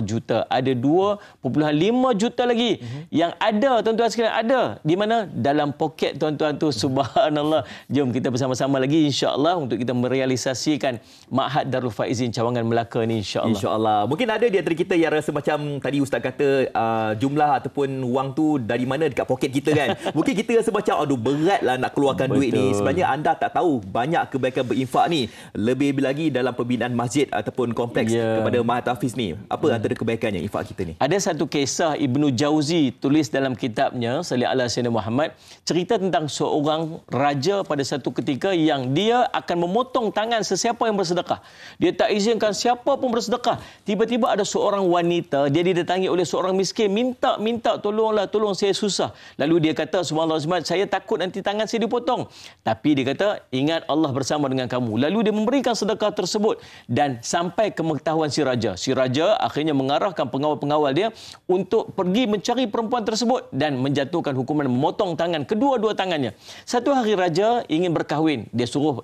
juta. Ada 2.5 juta lagi yang ada, tuan-tuan sekalian, ada di mana? Dalam poket tuan-tuan tu. Subhanallah. Jom kita bersama-sama lagi, insya-Allah, untuk kita merealisasikan Ma'had Darul Faizin Cawangan Melaka ni, insya-Allah. Insya-Allah. Mungkin ada di antara kita yang rasa macam tadi Ustaz kata jumlah ataupun wang tu dari mana, dekat poket kita kan. Mungkin kita rasa macam aduh beratlah nak keluarkan duit ni. Sebenarnya anda tak tahu banyak kebaikan berinfak ni. Lebih lagi dalam pembinaan masjid ataupun kompleks kepada Mahat Hafiz ni. Apa antara kebaikannya infak kita ni? Ada satu kisah Ibnu Jauzi tulis dalam kitabnya Salih ala Sayyidina Muhammad, cerita tentang seorang raja pada satu ketika yang dia akan memotong tangan sesiapa yang bersedekah. Dia tak izinkan siapa pun bersedekah. Tiba-tiba ada seorang wanita, dia didatangi oleh seorang miskin, minta tolonglah, tolong saya susah. Lalu dia kata, subhanallah, saya takut nanti tangan saya dipotong. Tapi dia kata, ingat Allah bersama dengan kamu. Lalu dia memberikan sedekah tersebut dan sampai ke pengetahuan si raja. Si raja akhirnya mengarahkan pengawal-pengawal dia untuk pergi mencari perempuan tersebut dan menjatuhkan hukuman memotong tangan, kedua-dua tangannya. Satu hari raja ingin berkahwin. Dia suruh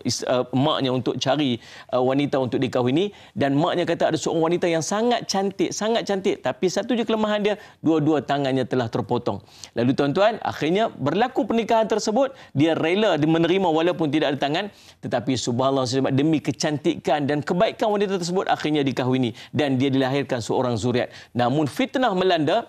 maknya untuk cari wanita untuk dikahwini, dan maknya kata ada seorang wanita yang sangat cantik, tapi satu je kelemahan dia, dua-dua tangannya telah terpotong. Lalu tuan-tuan, akhirnya berlaku pernikahan tersebut. Dia rela menerima walaupun tidak ada tangan, tetapi subhanallah, demi kecantikan dan kebaikan wanita tersebut akhirnya dikahwini dan dia dilahirkan seorang zuriat. Namun fitnah melanda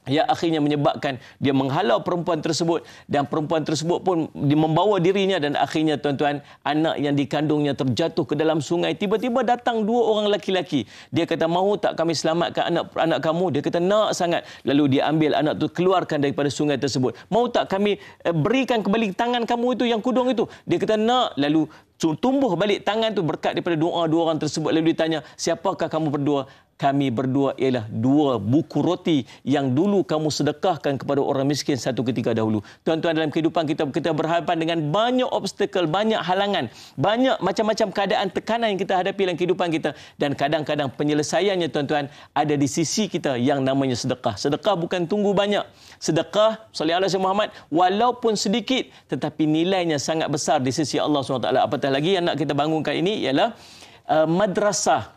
yang akhirnya menyebabkan dia menghalau perempuan tersebut, dan perempuan tersebut pun membawa dirinya, dan akhirnya tuan-tuan, anak yang dikandungnya terjatuh ke dalam sungai. Tiba-tiba datang dua orang lelaki. Dia kata, mahu tak kami selamatkan anak kamu? Dia kata, nak sangat. Lalu dia ambil anak tu, keluarkan daripada sungai tersebut. Mahu tak kami berikan kembali tangan kamu itu yang kudung itu? Dia kata, nak. Lalu tumbuh balik tangan tu berkat daripada doa dua orang tersebut. Lalu ditanya, siapakah kamu berdua? Kami berdua ialah dua buku roti yang dulu kamu sedekahkan kepada orang miskin satu ketika dahulu. Tuan-tuan, dalam kehidupan kita berhadapan dengan banyak obstakel, banyak halangan, banyak macam-macam keadaan tekanan yang kita hadapi dalam kehidupan kita, dan kadang-kadang penyelesaiannya tuan-tuan ada di sisi kita yang namanya sedekah. Sedekah bukan tunggu banyak. Sedekah, sallallahu alaihi Muhammad, walaupun sedikit tetapi nilainya sangat besar di sisi Allah SWT. Apatah lagi yang nak kita bangunkan ini ialah madrasah.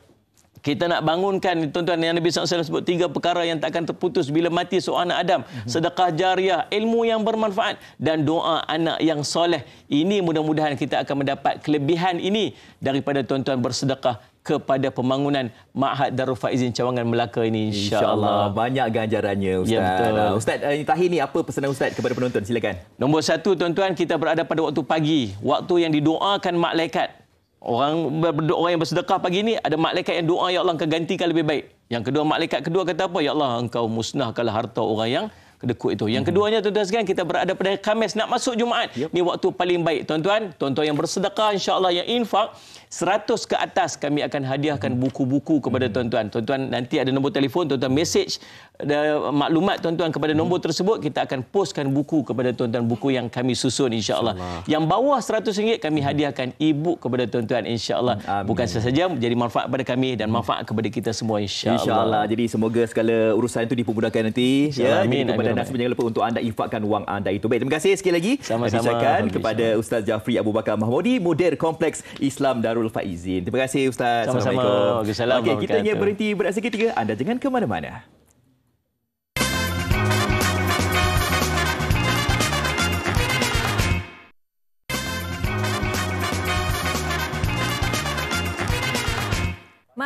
Kita nak bangunkan, tuan-tuan, yang Nabi SAW sebut 3 perkara yang takkan terputus bila mati seorang anak Adam. Sedekah jariah, ilmu yang bermanfaat, dan doa anak yang soleh. Ini mudah-mudahan kita akan mendapat kelebihan ini daripada tuan-tuan bersedekah kepada pembangunan Ma'had Darul Faizin Cawangan Melaka ini, insya-Allah. Banyak ganjarannya, Ustaz. Ya, betul. Ustaz, terakhir ni apa pesanan Ustaz kepada penonton? Silakan. Nombor 1, tuan-tuan, kita berada pada waktu pagi, waktu yang didoakan malaikat. Orang yang bersedekah pagi ni, ada malaikat yang doa, ya Allah, engkau gantikan lebih baik. Yang kedua, malaikat kedua kata apa? Ya Allah, engkau musnahkanlah harta orang yang kedekut itu. Yang keduanya, tuan-tuan sekalian, kita berada pada Khamis nak masuk Jumaat. Ni waktu paling baik, tuan-tuan. Tuan-tuan yang bersedekah, insya-Allah, yang infak 100 ke atas, kami akan hadiahkan buku-buku kepada tuan-tuan. Tuan-tuan, nanti ada nombor telefon, tuan-tuan message maklumat tuan-tuan kepada nombor tersebut, kita akan postkan buku kepada tuan-tuan, buku yang kami susun, insya-Allah. Yang bawah RM100 kami hadiahkan e-book kepada tuan-tuan, insya-Allah. Bukan sahaja menjadi manfaat kepada kami dan manfaat kepada kita semua, insya-Allah. Insya-Allah. Jadi semoga segala urusan itu dipermudahkan nanti. Ya, amin. Dan jangan lupa untuk anda infakkan wang anda itu. Baik, terima kasih sekali lagi. Sama-sama Kepada Ustaz Jafri Abu Bakar Mahmudi, Mudir Kompleks Islam Darul Faizin. Terima kasih, Ustaz. Sama-sama. Assalamualaikum. Okey, kita hanya berhenti berehat seketika. Anda jangan ke mana-mana.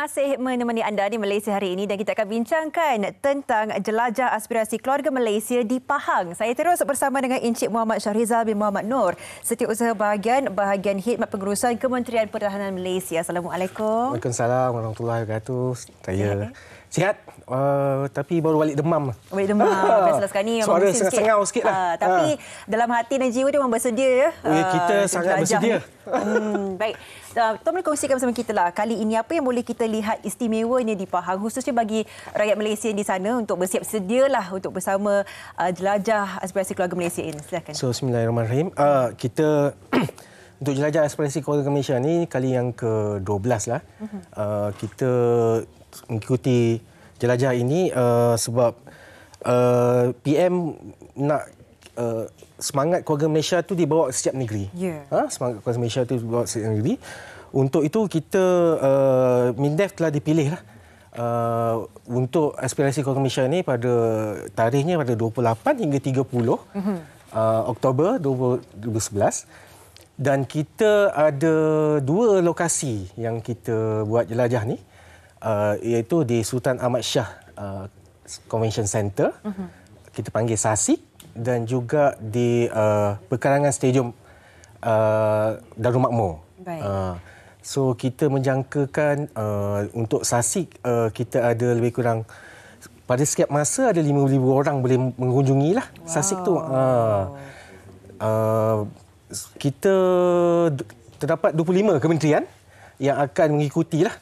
Masih menemani anda di Malaysia hari ini dan kita akan bincangkan tentang jelajah aspirasi keluarga Malaysia di Pahang. Saya terus bersama dengan Encik Muhammad Syahrizal bin Muhammad Nur, Setiausaha bahagian Khidmat Pengurusan Kementerian Pertahanan Malaysia. Assalamualaikum. Waalaikumsalam warahmatullahi wabarakatuh. Saya sihat, tapi baru balik demam. Balik demam. Biasalah sekarang ni suara sengau sikit lah. Tapi dalam hati dan jiwa dia memang bersedia. Kita sangat bersedia. Baik. Tuan boleh kongsikan bersama kita lah, kali ini apa yang boleh kita lihat istimewanya di Pahang, khususnya bagi rakyat Malaysia di sana untuk bersiap sedialah untuk bersama jelajah aspirasi keluarga Malaysia ini. Silakan. So, bismillahirrahmanirrahim. Kita untuk jelajah aspirasi keluarga Malaysia ni kali yang ke-12 lah. Kita mengikuti jelajah ini sebab PM nak semangat keluarga Malaysia tu dibawa ke setiap negeri. Semangat keluarga Malaysia tu dibawa ke setiap negeri. Untuk itu kita MINDEF telah dipilih lah untuk aspirasi keluarga Malaysia ni pada tarikhnya pada 28 hingga 30 Oktober 2011. Dan kita ada 2 lokasi yang kita buat jelajah ni, iaitu di Sultan Ahmad Shah Convention Center, kita panggil SASIC, dan juga di Perkarangan Stadium Darul Makmur. So kita menjangkakan untuk SASIC kita ada lebih kurang pada setiap masa ada 5,000 orang boleh mengunjungi lah SASIC tu. Kita terdapat 25 kementerian yang akan mengikuti lah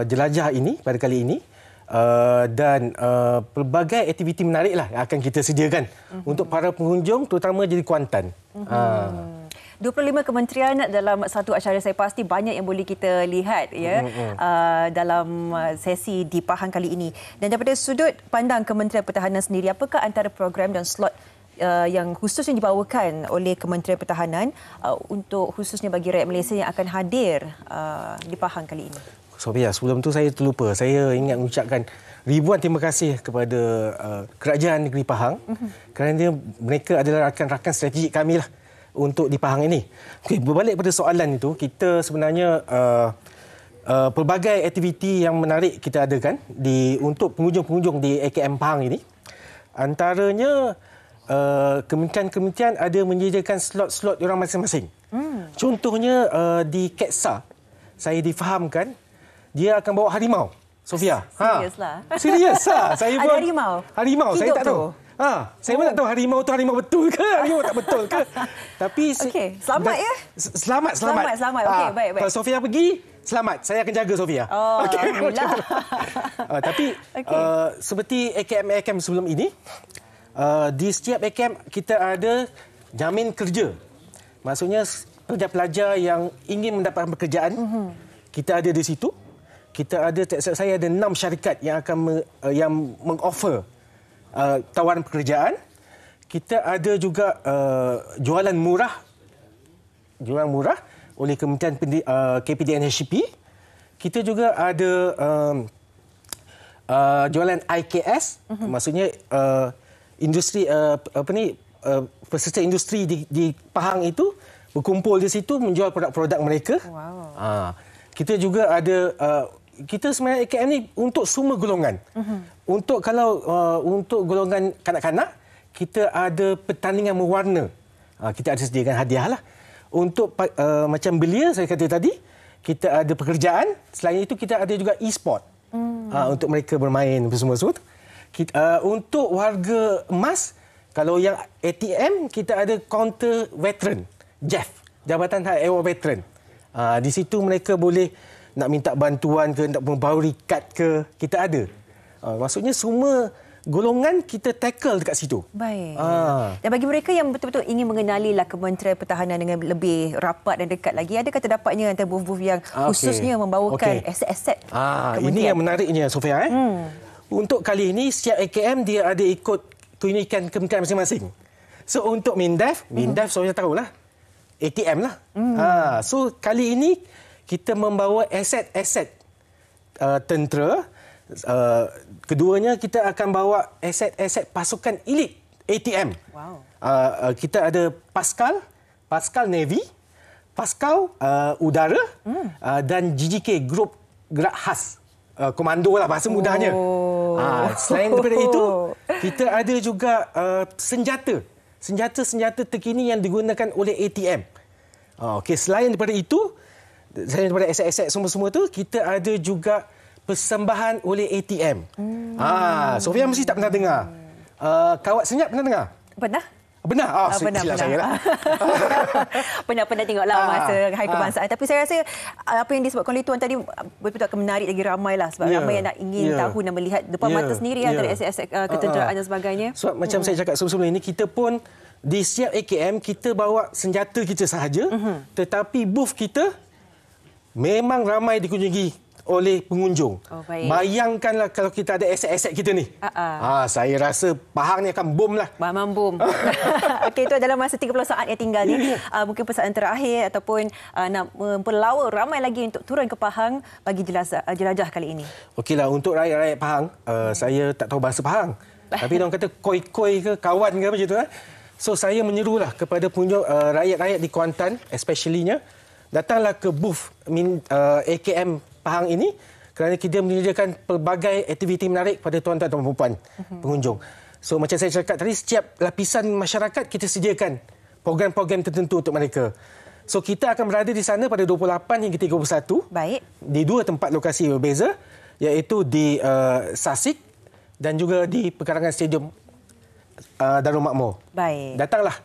jelajah ini pada kali ini. Dan pelbagai aktiviti menarik lah yang akan kita sediakan untuk para pengunjung, terutama jadi Kuantan. 25 kementerian dalam satu acara, saya pasti banyak yang boleh kita lihat dalam sesi di Pahang kali ini. Dan daripada sudut pandang Kementerian Pertahanan sendiri, apakah antara program dan slot yang khususnya dibawakan oleh Kementerian Pertahanan untuk khususnya bagi rakyat Malaysia yang akan hadir di Pahang kali ini? Sofia, sebelum tu saya terlupa. Saya ingat mengucapkan ribuan terima kasih kepada kerajaan negeri Pahang kerana mereka adalah rakan-rakan strategik kami lah untuk di Pahang ini. Okay, berbalik pada soalan itu, kita sebenarnya pelbagai aktiviti yang menarik kita adakan untuk pengunjung-pengunjung di AKM Pahang ini. Antaranya kementerian-kementerian ada menyediakan slot-slot orang masing-masing. Contohnya di KETSA, saya difahamkan dia akan bawa harimau. Sofia. Seriuslah. Serius lah. Saya pun ada harimau. Harimau, hidup saya tak tahu. Saya pun tak tahu harimau tu harimau betul ke, harimau tak betul ke. Tapi selamat ya. Selamat. Okey, baik. Kalau Sofia pergi, selamat. Saya akan jaga Sofia. Alhamdulillah. Tapi seperti AKM sebelum ini, di setiap AKM kita ada jamin kerja. Maksudnya pelajar-pelajar yang ingin mendapatkan pekerjaan, kita ada di situ. Kita ada, saya ada 6 syarikat yang akan yang mengoffer tawaran pekerjaan. Kita ada juga jualan murah oleh Kementerian KPDNHP. Kita juga ada jualan IKS, maksudnya industri peserta industri di Pahang itu berkumpul di situ menjual produk-produk mereka. Kita juga ada kita sebenarnya AKM ni untuk semua golongan. Untuk untuk golongan kanak-kanak, kita ada pertandingan mewarna. Kita ada sediakan hadiah lah. Untuk macam belia saya kata tadi, kita ada pekerjaan. Selain itu kita ada juga e-sport. Untuk mereka bermain semua. Untuk warga emas, kalau yang ATM, kita ada kaunter veteran, JEF, Jabatan Hak Ehwal Veteran. Di situ mereka boleh nak minta bantuan ke, nak membauri kad ke, kita ada. Maksudnya semua golongan kita tackle dekat situ. Baik. Dan bagi mereka yang betul-betul ingin mengenalilah Kementerian Pertahanan dengan lebih rapat dan dekat lagi, adakah terdapatnya antara booth-booth yang khususnya membawakan aset-aset kementerian? Ini yang menariknya, Sofia. Untuk kali ini, setiap AKM dia ada ikut keunikan kementerian masing-masing. So untuk MINDEF, Sofia tahulah, ATM lah. So kali ini kita membawa aset-aset tentera. Keduanya kita akan bawa aset-aset pasukan elit ATM. Kita ada Pascal Navy, Pascal Udara dan GGK Group gerak khas. Komando lah bahasa mudahnya. Selain daripada itu, kita ada juga senjata. Senjata-senjata terkini yang digunakan oleh ATM. Selain daripada itu, selain daripada aset-aset semua-semua tu, kita ada juga persembahan oleh ATM. Sofia mesti tak pernah dengar. Kawat senyap pernah dengar? Pernah. Benar? Benar. Saya lah. Pernah tengoklah masa Hari Kebangsaan. Tapi saya rasa apa yang disebutkan oleh Tuan tadi betul-betul akan menarik lagi ramai lah. Sebab ramai yang nak ingin tahu dan melihat depan mata sendiri antara aset-aset ketenteraan dan sebagainya. Sebab macam saya cakap sebelum ini, kita pun di setiap AKM kita bawa senjata kita sahaja. Tetapi booth kita memang ramai dikunjungi oleh pengunjung. Bayangkanlah kalau kita ada aset-aset kita ni. Saya rasa Pahang ni akan bom lah. Memang bom. Okey, itu adalah masa 30 saat yang tinggal ni. Mungkin pesan terakhir ataupun nak mempelawa ramai lagi untuk turun ke Pahang bagi jelajah kali ini. Okeylah, untuk rakyat-rakyat Pahang, saya tak tahu bahasa Pahang. Tapi orang kata koi-koi ke kawan ke macam tu. So saya menyerulah kepada pengunjung, rakyat-rakyat di Kuantan especially-nya, datanglah ke booth AKM Pahang ini kerana kita menyediakan pelbagai aktiviti menarik pada tuan-tuan dan puan-puan pengunjung. So macam saya cakap tadi, setiap lapisan masyarakat kita sediakan program-program tertentu untuk mereka. So kita akan berada di sana pada 28 hingga 31. Baik. Di dua tempat lokasi berbeza, iaitu di Sasik dan juga di Pekarangan Stadium Darul Makmur. Baik. Datanglah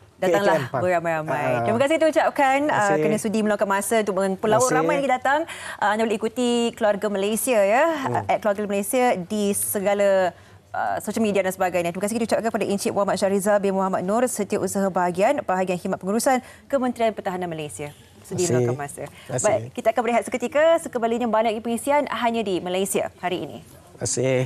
beramai-ramai. Terima kasih ucapkan kerana sudi meluangkan masa untuk mempelawa ramai lagi datang. Anda boleh ikuti Keluarga Malaysia Keluarga Malaysia di segala social media dan sebagainya. Terima kasih diucapkan kepada Encik Muhammad Syahrizal bin Muhammad Nur, Setiausaha Bahagian Khidmat Pengurusan Kementerian Pertahanan Malaysia. Sudi meluangkan masa. Baik, kita akan berehat seketika. Sekembalinya banyak pengisian hanya di Malaysia hari ini. Terima kasih.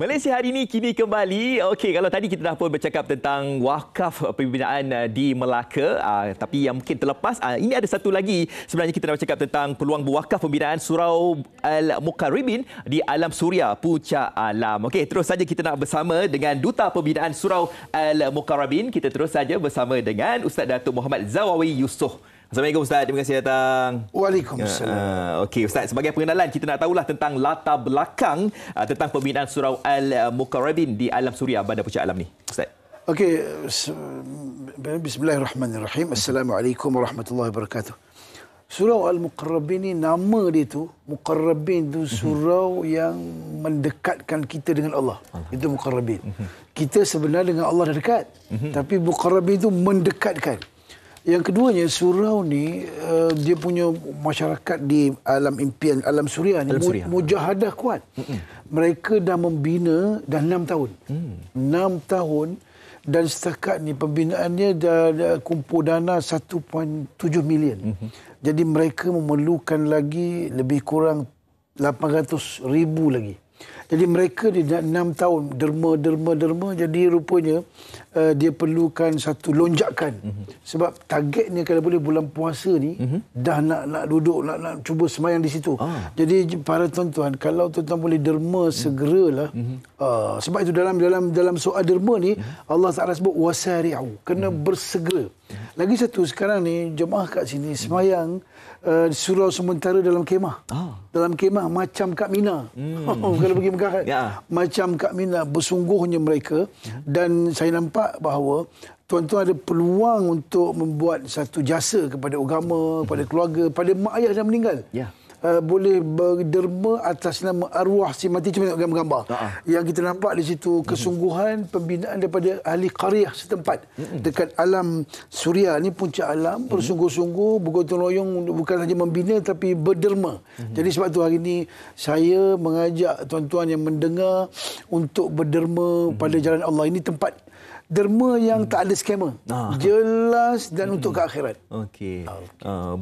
Malaysia hari ini kini kembali. Okey, kalau tadi kita dah pun bercakap tentang wakaf pembinaan di Melaka, tapi yang mungkin terlepas, ini ada satu lagi. Sebenarnya kita dah bercakap tentang peluang berwakaf pembinaan Surau Al-Mukarrabin di Alam Suria, Puncak Alam. Okey, terus saja kita nak bersama dengan Duta Pembinaan Surau Al-Mukarrabin. Kita terus saja bersama dengan Ustaz Datuk Muhammad Zawawi Yusof. Assalamualaikum Ustaz, terima kasih datang. Waalaikumsalam. Okey Ustaz, sebagai pengenalan kita nak tahulah tentang latar belakang tentang pembinaan Surau Al-Mukarrabin di Alam Suria, Bandar Puncak Alam ni. Ustaz. Okey, bismillahirrahmanirrahim. Assalamualaikum warahmatullahi wabarakatuh. Surau Al-Mukarrabin ni, nama dia tu, Mukarrabin tu surau yang mendekatkan kita dengan Allah. Itu Mukarrabin. Kita sebenarnya dengan Allah dah dekat. Tapi Mukarrabin tu mendekatkan. Yang keduanya, surau ni dia punya masyarakat di alam impian, alam suria ni mujahadah kuat. Mereka dah membina dah 6 tahun. 6 tahun dan setakat ni pembinaannya dah kumpul dana 1.7 million. Jadi mereka memerlukan lagi lebih kurang 800,000 lagi. Jadi mereka di 6 tahun derma. Jadi rupanya dia perlukan satu lonjakan. Sebab targetnya kalau boleh bulan puasa ni dah nak duduk, nak cuba sembahyang di situ. Jadi para tuan-tuan, kalau tuan-tuan boleh derma segeralah. Sebab itu dalam soal derma ni Allah Taala sebut wasari'u, kena bersegera. Lagi satu, sekarang ni jemaah kat sini sembahyang surau sementara dalam kemah. Dalam kemah macam kat Mina. Kalau pergi Mekah kan. Macam kat Mina, bersungguhnya mereka. Dan saya nampak bahawa tuan-tuan ada peluang untuk membuat satu jasa kepada agama, kepada keluarga, pada mak ayah yang meninggal. Boleh berderma atas nama arwah si mati. Cuma tengok gambar-gambar. Yang kita nampak di situ kesungguhan pembinaan daripada ahli qaryah setempat dekat Alam Suria ni, Puncak Alam, bersungguh-sungguh bergotong royong, bukan saja membina tapi berderma. Jadi sebab tu hari ini saya mengajak tuan-tuan yang mendengar untuk berderma pada jalan Allah. Ini tempat derma yang tak ada skema. Jelas dan untuk ke akhirat. Okey.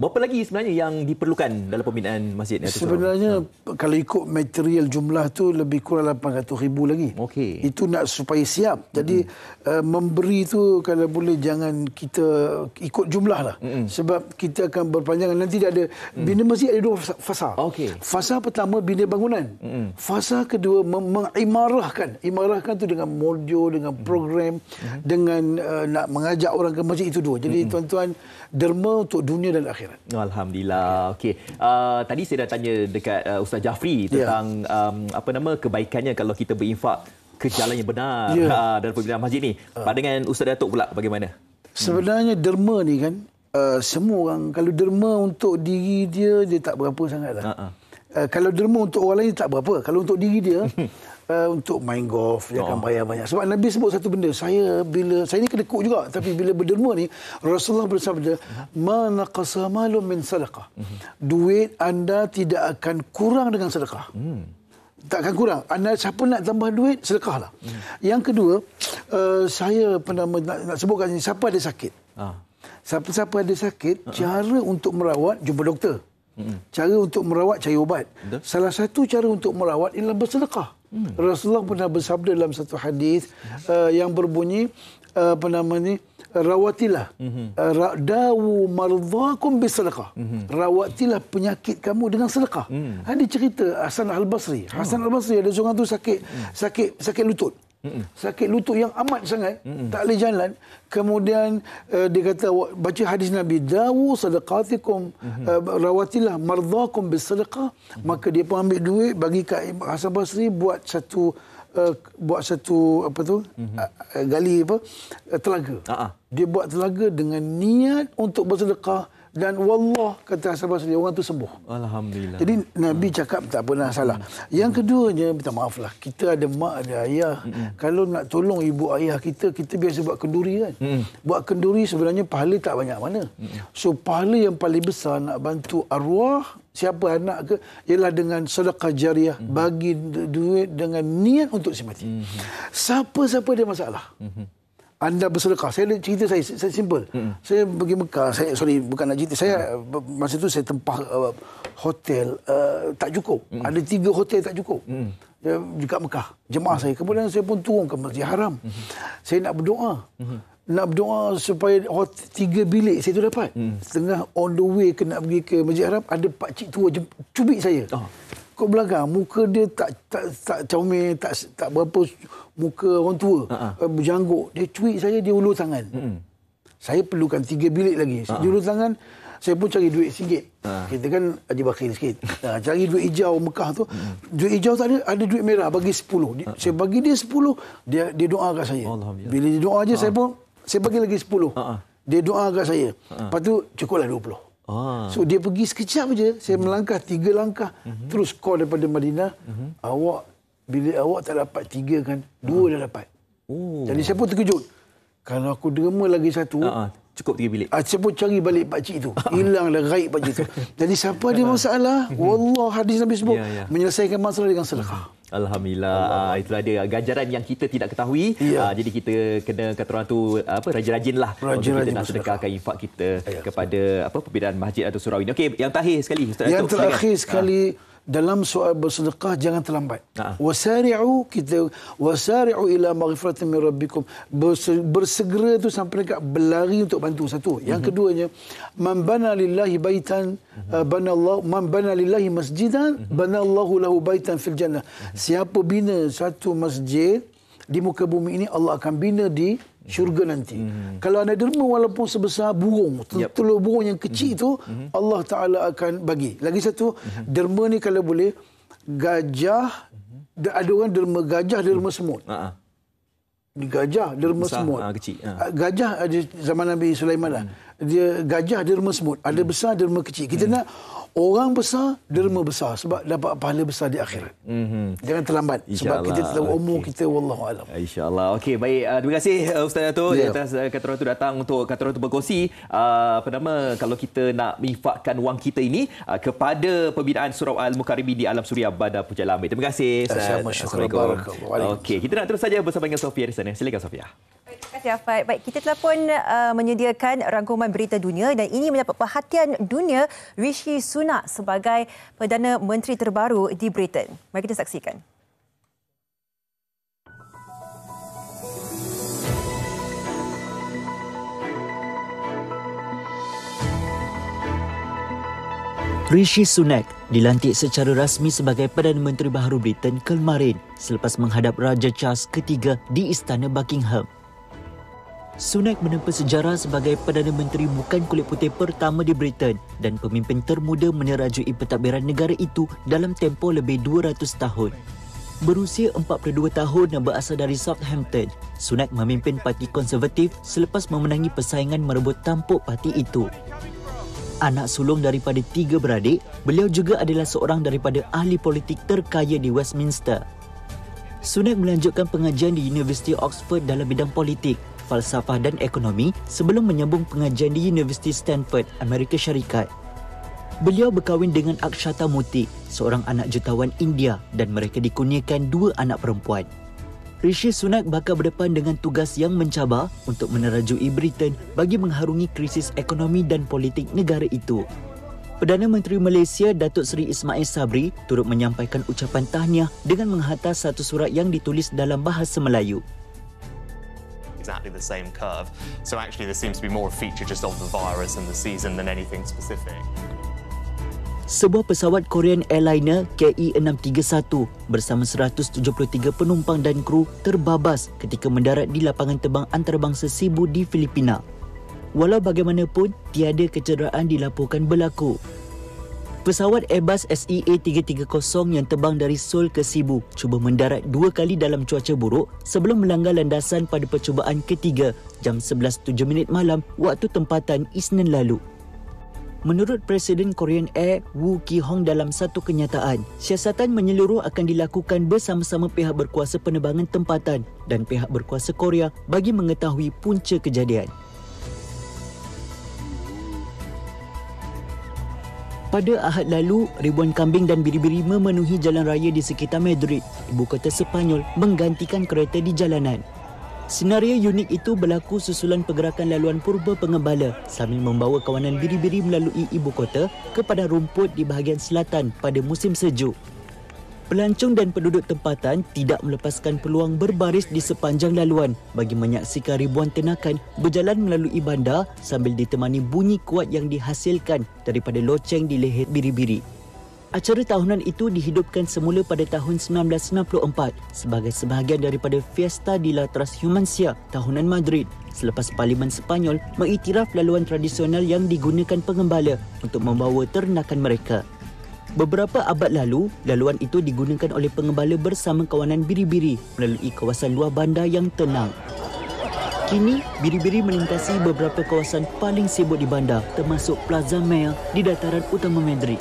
Berapa lagi sebenarnya yang diperlukan dalam pembinaan masjid? Sebenarnya kalau ikut material jumlah tu lebih kurang 800,000 lagi. Okey. Itu nak supaya siap. Jadi memberi tu kalau boleh jangan kita ikut jumlah lah. Sebab kita akan berpanjangan. Nanti dia ada bina masjid ada 2 fasa. Fasa pertama bina bangunan. Fasa kedua mengimarahkan. Imarahkan tu dengan modul, dengan program, dengan nak mengajak orang ke masjid, itu 2. Jadi tuan-tuan, derma untuk dunia dan akhirat. Alhamdulillah. Okey. Tadi saya dah tanya dekat Ustaz Jafri tentang kebaikannya kalau kita berinfak ke jalan yang benar dalam pembinaan masjid ni. Pandangan Ustaz Datuk pula bagaimana? Sebenarnya derma ni kan semua orang kalau derma untuk diri dia tak berapa sangatlah. Kalau derma untuk orang lain tak berapa. Kalau untuk diri dia untuk main golf dia akan bayar banyak. Sebab Nabi sebut satu benda, saya ni kedekut juga, tapi bila berderma ni Rasulullah bersabda, ma naqasa malun min sadaqah. Duit anda tidak akan kurang dengan sedekah. Tak akan kurang. Anda siapa nak tambah duit, sedekahlah. Yang kedua, saya pernah nak sebutkan ni, siapa ada sakit. Siapa ada sakit, cara untuk merawat jumpa doktor. Cara untuk merawat cari obat. Salah satu cara untuk merawat ialah bersedekah. Rasulullah pernah bersabda dalam satu hadis yang berbunyi rawatilah dawu mardhakum bisedekah. Rawatilah penyakit kamu dengan sedekah. Ada cerita Hasan Al-Basri. Hasan Al-Basri ada seorang tu sakit lutut. Sakit lutut yang amat sangat, tak boleh jalan. Kemudian dia kata baca hadis Nabi, dawu sadaqatikum, rawatilah mardhakum bisedekah. Maka dia pun ambil duit bagi kat Hasan Basri buat satu gali telaga. Dia buat telaga dengan niat untuk bersedekah, dan wallah kata Hasan Basri orang tu sembuh. Alhamdulillah. Jadi Nabi cakap tak pernah salah. Yang keduanya, minta maaflah, kita ada mak ada ayah. Kalau nak tolong ibu ayah kita biasa buat kenduri kan. Buat kenduri sebenarnya pahala tak banyak mana. So pahala yang paling besar nak bantu arwah siapa anak ke ialah dengan sedekah jariah, bagi duit dengan niat untuk si mati. Siapa-siapa ada masalah, anda bersedekah. Saya cerita saya simple. Saya pergi Mekah, bukan nak cerita. Saya masa tu saya tempah hotel tak cukup. Ada 3 hotel tak cukup. Dekat Mekah, jemaah saya. Kemudian saya pun turun ke Masjid Haram. Saya nak berdoa. Nak berdoa supaya 3 bilik saya tu dapat. Setengah on the way nak pergi ke Masjid Haram, ada pakcik tua cubit saya. Kau belakang, muka dia tak comel, tak berapa muka orang tua, berjanggut. Dia cuik saya, dia ulur tangan. Saya perlukan 3 bilik lagi. Dia ulur tangan, saya pun cari duit RM1. Kita kan Haji Bakir sikit. Cari duit hijau Mekah tu. Duit hijau tak ada duit merah, bagi 10. Saya bagi dia 10, dia doa kat saya. Bila dia doa je, saya bagi lagi 10. Dia doa kat saya. Lepas tu, cukuplah 20. So dia pergi sekejap je, saya melangkah 3 langkah, terus call daripada Madinah, bila awak tak dapat 3 kan, 2 dah dapat. Jadi saya pun terkejut. Kalau aku derma lagi 1, cukup 3 bilik. Saya pun cari balik pakcik tu. Hilang dah gaib pakcik tu. Jadi siapa ada masalah, wallah hadis Nabi sebut, menyelesaikan masalah dengan sedekah. Alhamdulillah. Itulah dia ganjaran yang kita tidak ketahui. Jadi kita kena kata orang tu rajin-rajinlah untuk kita nak sedekahkan infak kita kepada pembinaan masjid atau surau ini. Okey, yang terakhir sekali Ustaz. Yang terakhir sekali dalam soal bersedekah, jangan terlambat. Wasari'u ila maghfiratin min rabbikum. Bersegera tu sampai dekat berlari untuk bantu satu. Yang keduanya, man bana lillahi baitan man bana lillahi masjidan banallahu lahu baitan fil jannah. Siapa bina satu masjid di muka bumi ini, Allah akan bina di syurga nanti. Kalau anda derma walaupun sebesar burung, telur burung yang kecil itu, Allah Ta'ala akan bagi. Lagi satu, derma ni kalau boleh, gajah, ada orang derma gajah, derma semut. Gajah, derma semut. Gajah ada zaman Nabi Sulaiman lah. Dia gajah, derma semut. Ada besar, derma kecil. Kita nak orang besar, derma besar sebab dapat pahala besar di akhirat. Jangan terlambat sebab kita tahu umur kita, wallahu alam. InsyaAllah. Okey, baik. Terima kasih Ustaz Datuk atas kata orang tu datang untuk kata orang tu berkongsi kalau kita nak menginfakkan wang kita ini kepada pembinaan Surau Al-Mukarrimin di Alam Suria Bandar Puncak Lampit. Terima kasih Ustaz. Assalamualaikum. Okey, kita nak terus saja bersama dengan Sofia di sana. Silakan Sofia. Terima kasih Afad. Baik, kita telah pun menyediakan rangkuman berita dunia dan ini mendapat perhatian dunia Rishi Sunak sebagai Perdana Menteri terbaru di Britain. Mari kita saksikan. Rishi Sunak dilantik secara rasmi sebagai Perdana Menteri baharu Britain kemarin selepas menghadap Raja Charles III di Istana Buckingham. Sunak menempa sejarah sebagai Perdana Menteri bukan kulit putih pertama di Britain dan pemimpin termuda menerajui pentadbiran negara itu dalam tempoh lebih 200 tahun. Berusia 42 tahun dan berasal dari Southampton, Sunak memimpin Parti Konservatif selepas memenangi persaingan merebut tampuk parti itu. Anak sulung daripada 3 beradik, beliau juga adalah seorang daripada ahli politik terkaya di Westminster. Sunak melanjutkan pengajian di Universiti Oxford dalam bidang politik, falsafah dan ekonomi sebelum menyambung pengajian di Universiti Stanford, Amerika Syarikat. Beliau berkahwin dengan Akshata Murthy, seorang anak jutawan India dan mereka dikurniakan 2 anak perempuan. Rishi Sunak bakal berdepan dengan tugas yang mencabar untuk menerajui Britain bagi mengharungi krisis ekonomi dan politik negara itu. Perdana Menteri Malaysia Datuk Seri Ismail Sabri turut menyampaikan ucapan tahniah dengan menghantar satu surat yang ditulis dalam bahasa Melayu. Exactly the same curve. So actually there seems to be more a feature just of the virus and the season than anything specific. Sebuah pesawat Korean airliner KE631 bersama 173 penumpang dan kru terbabas ketika mendarat di lapangan terbang antarabangsa Cebu di Filipina. Walau bagaimanapun, tiada kecederaan dilaporkan berlaku. Pesawat Airbus SEA-330 yang terbang dari Seoul ke Cebu cuba mendarat 2 kali dalam cuaca buruk sebelum melanggar landasan pada percubaan ketiga jam 11.07 malam waktu tempatan Isnin lalu. Menurut Presiden Korean Air Woo Ki-hong dalam satu kenyataan, siasatan menyeluruh akan dilakukan bersama-sama pihak berkuasa penerbangan tempatan dan pihak berkuasa Korea bagi mengetahui punca kejadian. Pada Ahad lalu, ribuan kambing dan biri-biri memenuhi jalan raya di sekitar Madrid, ibu kota Sepanyol, menggantikan kereta di jalanan. Senario unik itu berlaku susulan pergerakan laluan purba pengembala sambil membawa kawanan biri-biri melalui ibu kota kepada rumput di bahagian selatan pada musim sejuk. Pelancong dan penduduk tempatan tidak melepaskan peluang berbaris di sepanjang laluan bagi menyaksikan ribuan tenakan berjalan melalui bandar sambil ditemani bunyi kuat yang dihasilkan daripada loceng di leher biri-biri. Acara tahunan itu dihidupkan semula pada tahun 1994 sebagai sebahagian daripada Fiesta de la Transhumancia tahunan Madrid selepas Parlimen Sepanyol mengiktiraf laluan tradisional yang digunakan pengembala untuk membawa ternakan mereka. Beberapa abad lalu, laluan itu digunakan oleh pengembala bersama kawanan biri-biri melalui kawasan luar bandar yang tenang. Kini, biri-biri melintasi beberapa kawasan paling sibuk di bandar termasuk Plaza Mayor di dataran utama Madrid.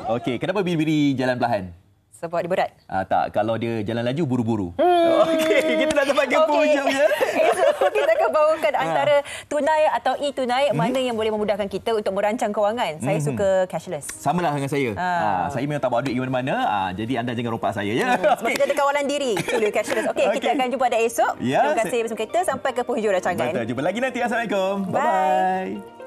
Okey, kenapa biri-biri jalan perlahan? Sebab dia berat. Tak, kalau dia jalan laju buru-buru. Okey, kita dah sampai ke hujungnya. Kita akan bawakan antara tunai atau e-tunai mana yang boleh memudahkan kita untuk merancang kewangan. Saya suka cashless. Samalah dengan saya. Saya memang tak bawa duit ke mana-mana. Jadi anda jangan rompak saya ya. Sebab kita ada kawalan diri. Dulu cashless. Okey, kita akan jumpa pada esok. Terima kasih bersama kita sampai ke penghujung rancangan. Betul. Jumpa lagi nanti. Assalamualaikum. Bye.